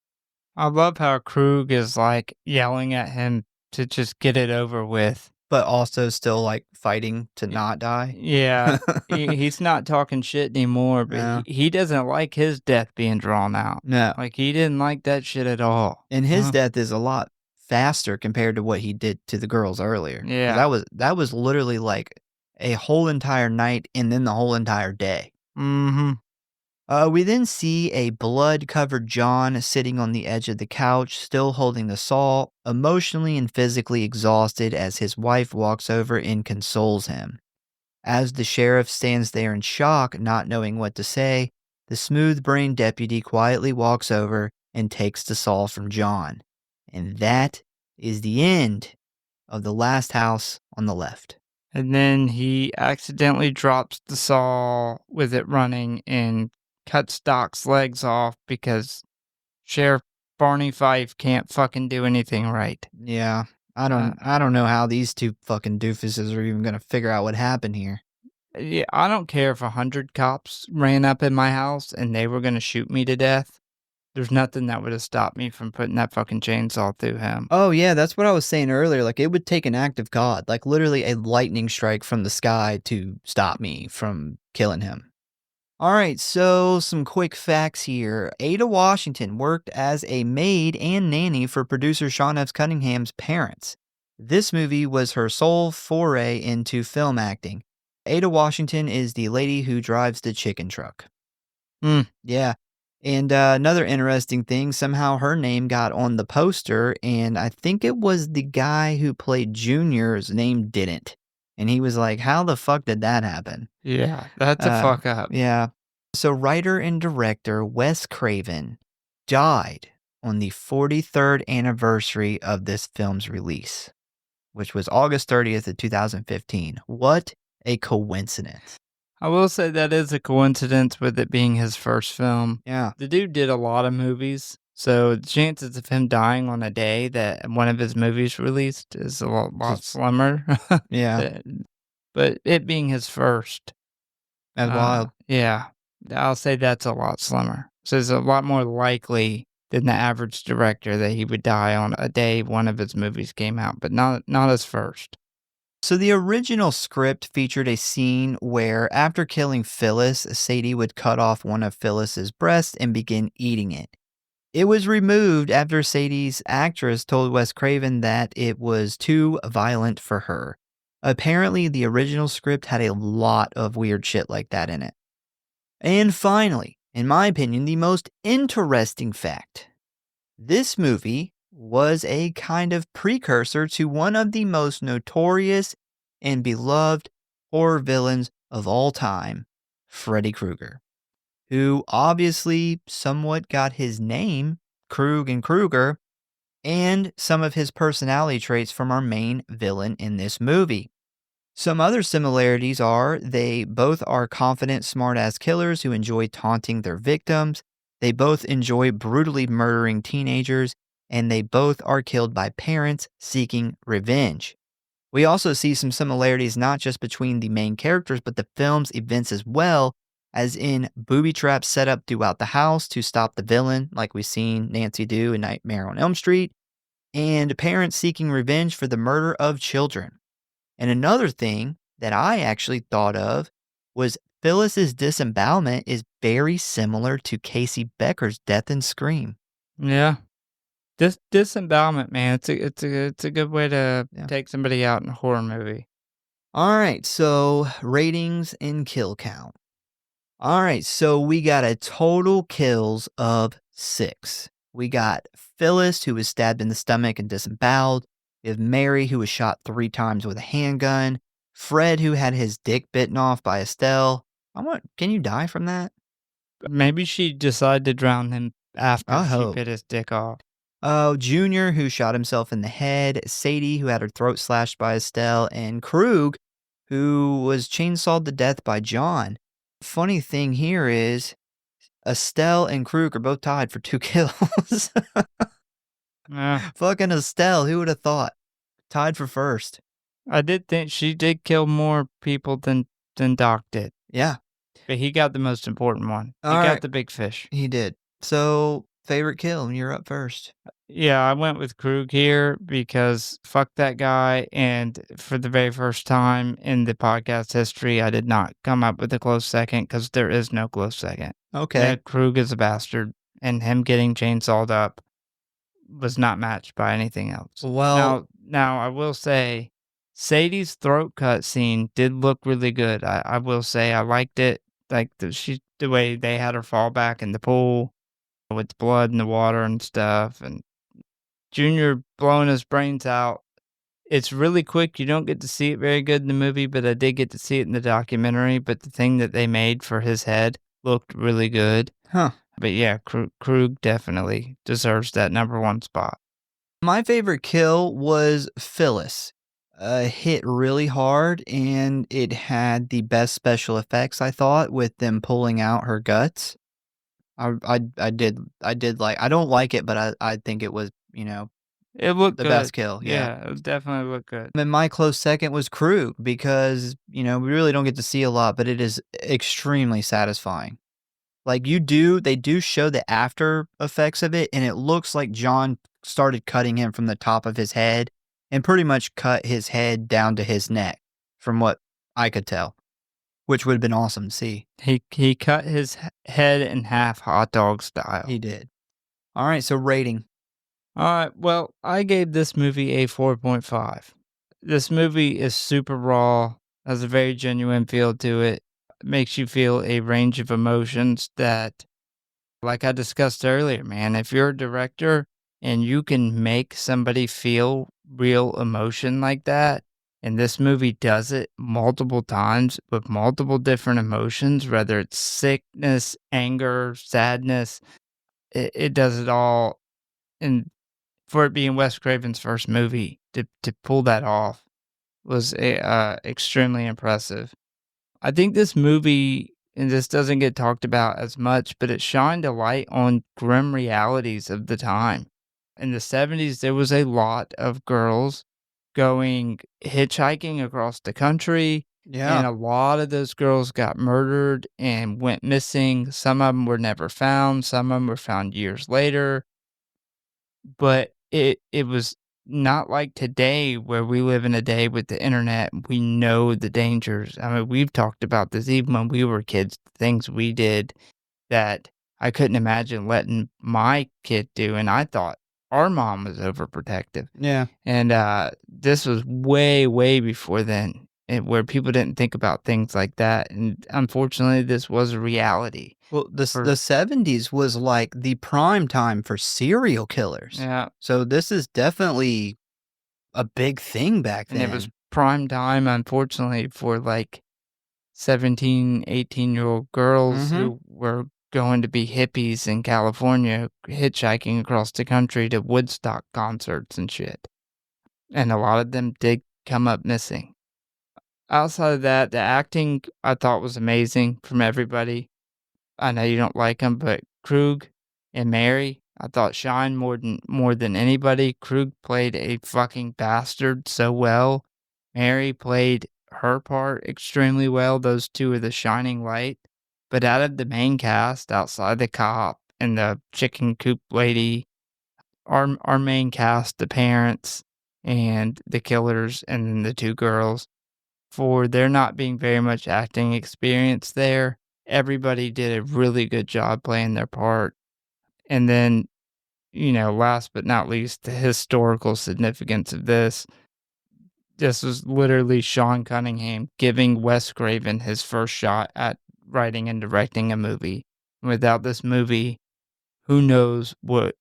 I love how Krug is yelling at him to just get it over with. but also still, like, fighting to not die. Yeah, he's not talking shit anymore, but No. he doesn't like his death being drawn out. No. Like, he didn't like that shit at all. And his death is a lot faster compared to what he did to the girls earlier. 'Cause Yeah. that was literally, like, a whole entire night and then the whole entire day. Mhm. We then see a blood-covered John sitting on the edge of the couch, still holding the saw, emotionally and physically exhausted as his wife walks over and consoles him. As the sheriff stands there in shock, not knowing what to say, the smooth-brained deputy quietly walks over and takes the saw from John. And that is the end of The Last House on the Left. And then he accidentally drops the saw with it running and cuts Doc's legs off because Sheriff Barney Fife can't fucking do anything right. Yeah, I don't know how these two fucking doofuses are even gonna figure out what happened here. Yeah, I don't care if 100 cops ran up in my house and they were gonna shoot me to death. There's nothing that would have stopped me from putting that fucking chainsaw through him. Oh, yeah, that's what I was saying earlier, like, it would take an act of God, like, literally a lightning strike from the sky to stop me from killing him. Alright, so some quick facts here. Ada Washington worked as a maid and nanny for producer Sean F. Cunningham's parents. This movie was her sole foray into film acting. Ada Washington is the lady who drives the chicken truck. Yeah. And another interesting thing, somehow her name got on the poster, and I think it was the guy who played Junior's name didn't. And he was like, how the fuck did that happen? Yeah, that's a fuck up. Yeah. So writer and director Wes Craven died on the 43rd anniversary of this film's release, which was August 30th of 2015. What a coincidence. I will say that is a coincidence with it being his first film. Yeah. The dude did a lot of movies, so the chances of him dying on a day that one of his movies released is a lot slimmer. Yeah. But it being his first. That's wild. Yeah. I'll say that's a lot slimmer. So it's a lot more likely than the average director that he would die on a day one of his movies came out, but not his first. So the original script featured a scene where after killing Phyllis, Sadie would cut off one of Phyllis's breasts and begin eating it. It was removed after Sadie's actress told Wes Craven that it was too violent for her. Apparently, the original script had a lot of weird shit like that in it. And finally, in my opinion, the most interesting fact. This movie was a kind of precursor to one of the most notorious and beloved horror villains of all time, Freddy Krueger, who obviously somewhat got his name, Krug and Krueger, and some of his personality traits from our main villain in this movie. Some other similarities are they both are confident, smart-ass killers who enjoy taunting their victims, they both enjoy brutally murdering teenagers, and they both are killed by parents seeking revenge. We also see some similarities not just between the main characters, but the film's events as well, as in booby traps set up throughout the house to stop the villain, like we've seen Nancy do in Nightmare on Elm Street, and parents seeking revenge for the murder of children. And another thing that I actually thought of was Phyllis's disembowelment is very similar to Casey Becker's death in Scream. Yeah. This disembowelment, man, it's a good way to take somebody out in a horror movie. All right, so ratings and kill count. All right, so we got a total kills of 6. We got Phyllis, who was stabbed in the stomach and disemboweled. We have Mary, who was shot 3 times with a handgun. Fred, who had his dick bitten off by Estelle. Can you die from that? Maybe she decided to drown him after I she hope. bit his dick off. Oh, Junior, who shot himself in the head. Sadie, who had her throat slashed by Estelle. And Krug, who was chainsawed to death by John. Funny thing here is Estelle and Krug are both tied for 2 kills. Fucking Estelle, who would have thought? Tied for first. I did think she did kill more people than Doc did. Yeah. But he got the most important one. He All got right. the big fish. He did. So, favorite kill, you're up first. Yeah, I went with Krug here because fuck that guy. And for the very first time in the podcast history, I did not come up with a close second because there is no close second. Okay. Krug is a bastard, and him getting chainsawed up was not matched by anything else. Well, Now I will say, Sadie's throat cut scene did look really good. I will say I liked it, like the way they had her fall back in the pool with the blood in the water and stuff, and Junior blowing his brains out. It's really quick. You don't get to see it very good in the movie, but I did get to see it in the documentary. But the thing that they made for his head looked really good. huh. But yeah, Krug definitely deserves that number one spot. My favorite kill was Phyllis. Hit really hard, and it had the best special effects, I thought, with them pulling out her guts. I did like. I don't like it, but I think it was It looked the good. best kill. Yeah, it definitely looked good. And my close second was Krug because we really don't get to see a lot, but it is extremely satisfying. Like they do show the after effects of it, and it looks like John started cutting him from the top of his head and pretty much cut his head down to his neck, from what I could tell, which would have been awesome to see. He cut his head in half, hot dog style. He did. All right, so rating. All right, well, I gave this movie a 4.5. This movie is super raw, has a very genuine feel to it, makes you feel a range of emotions that, like I discussed earlier, man, if you're a director and you can make somebody feel real emotion like that, and this movie does it multiple times with multiple different emotions, whether it's sickness, anger, sadness, it does it all. And for it being Wes Craven's first movie, to pull that off was extremely impressive. I think this movie, and this doesn't get talked about as much, but it shined a light on grim realities of the time. In the 70s, there was a lot of girls going hitchhiking across the country, Yeah. and a lot of those girls got murdered and went missing. Some of them were never found, some of them were found years later. But it was not like today where we live in a day with the internet, we know the dangers. I mean, we've talked about this even when we were kids, things we did that I couldn't imagine letting my kid do, and I thought our mom was overprotective. Yeah. And, this was way, way before then, where people didn't think about things like that, and unfortunately, this was a reality. Well, the For- 70s was like the prime time for serial killers. Yeah. So this is definitely a big thing back then. And it was prime time, unfortunately, for like 17, 18-year-old girls who were going to be hippies in California, hitchhiking across the country to Woodstock concerts and shit. And a lot of them did come up missing. Outside of that, the acting I thought was amazing from everybody. I know you don't like them, but Krug and Mary, I thought shined more than anybody. Krug played a fucking bastard so well. Mary played her part extremely well. Those two are the shining light. But out of the main cast, outside the cop and the chicken coop lady, our main cast, the parents and the killers, and then the two girls, for there not being very much acting experience there, everybody did a really good job playing their part. And then, last but not least, the historical significance of this. This was literally Sean Cunningham giving Wes Craven his first shot at writing and directing a movie. Without this movie, who knows what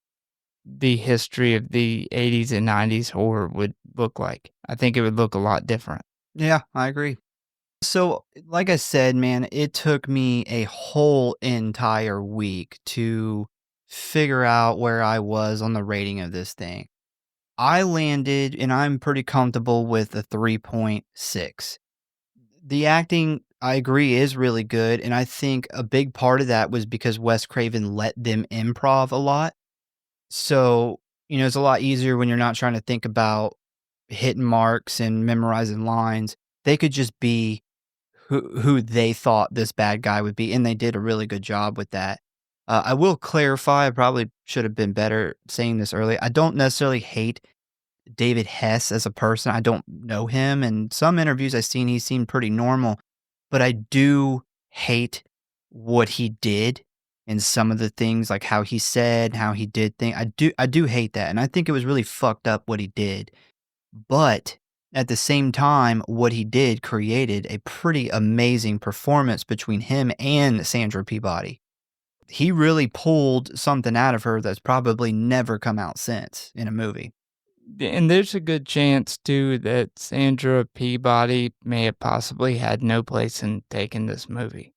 the history of the 80s and 90s horror would look like. I think it would look a lot different. Yeah, I agree. So, like I said, man, it took me a whole entire week to figure out where I was on the rating of this thing. I landed, and I'm pretty comfortable with a 3.6. The acting, I agree, is really good, and I think a big part of that was because Wes Craven let them improv a lot. So, it's a lot easier when you're not trying to think about hitting marks and memorizing lines. They could just be who they thought this bad guy would be, and they did a really good job with that. I will clarify, I probably should have been better saying this earlier. I don't necessarily hate David Hess as a person. I don't know him. And some interviews I've seen, he seemed pretty normal. But I do hate what he did and some of the things, like how he said, how he did things. I do hate that. And I think it was really fucked up what he did. But at the same time, what he did created a pretty amazing performance between him and Sandra Peabody. He really pulled something out of her that's probably never come out since in a movie. And there's a good chance, too, that Sandra Peabody may have possibly had no place in doing this movie.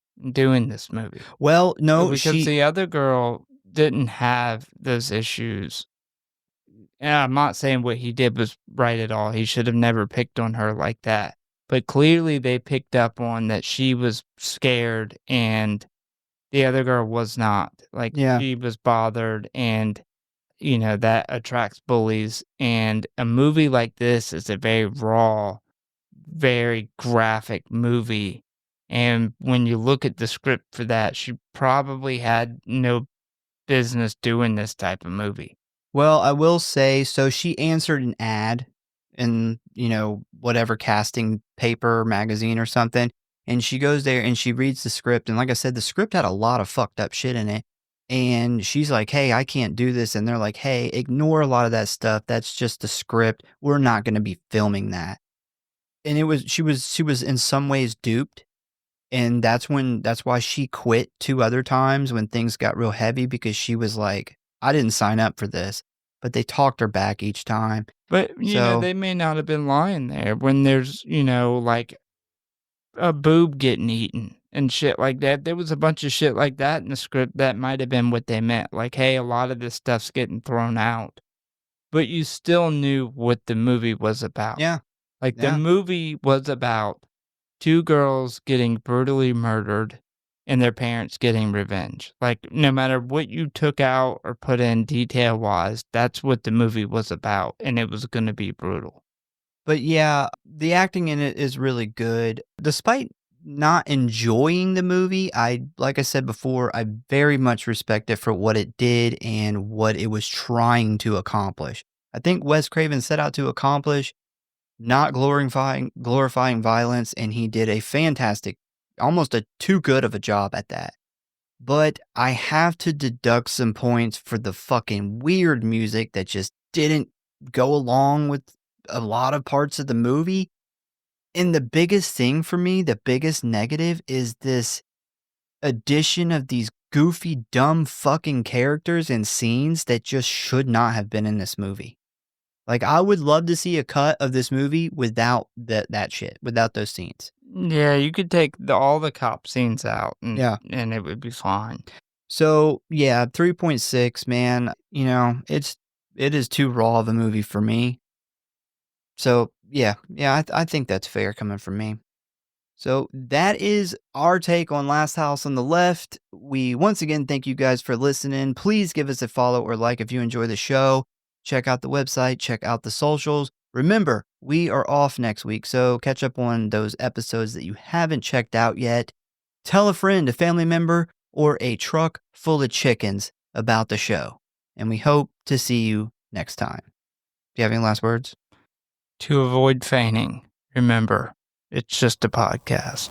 Well, no, Because the other girl didn't have those issues. And I'm not saying what he did was right at all. He should have never picked on her like that. But clearly they picked up on that she was scared and the other girl was not. Like, Yeah. she was bothered, and, that attracts bullies. And a movie like this is a very raw, very graphic movie. And when you look at the script for that, she probably had no business doing this type of movie. Well, I will say, so she answered an ad in, whatever casting paper, magazine or something. And she goes there and she reads the script. And like I said, the script had a lot of fucked up shit in it. And she's like, hey, I can't do this. And they're like, hey, ignore a lot of that stuff. That's just the script. We're not going to be filming that. And she was in some ways duped. And that's why she quit 2 other times when things got real heavy, because she was like, I didn't sign up for this, but they talked her back each time. But, they may not have been lying there when there's, like a boob getting eaten and shit like that. There was a bunch of shit like that in the script that might have been what they meant. Like, hey, a lot of this stuff's getting thrown out. But you still knew what the movie was about. Yeah. Like, the movie was about 2 girls getting brutally murdered and their parents getting revenge. Like, no matter what you took out or put in detail-wise, that's what the movie was about, and it was gonna be brutal. But yeah, the acting in it is really good. Despite not enjoying the movie, like I said before, I very much respect it for what it did and what it was trying to accomplish. I think Wes Craven set out to accomplish not glorifying violence, and he did a fantastic, almost a too good of a job at that. But I have to deduct some points for the fucking weird music that just didn't go along with a lot of parts of the movie. And the biggest thing for me, the biggest negative, is this addition of these goofy, dumb fucking characters and scenes that just should not have been in this movie. Like, I would love to see a cut of this movie without that shit, without those scenes. Yeah, you could take all the cop scenes out and it would be fine. So, yeah, 3.6, man, it is too raw of a movie for me. So, yeah, I think that's fair coming from me. So that is our take on Last House on the Left. We once again thank you guys for listening. Please give us a follow or like if you enjoy the show. Check out the website, check out the socials. Remember, we are off next week, so catch up on those episodes that you haven't checked out yet. Tell a friend, a family member, or a truck full of chickens about the show. And we hope to see you next time. Do you have any last words? To avoid feigning, remember, it's just a podcast.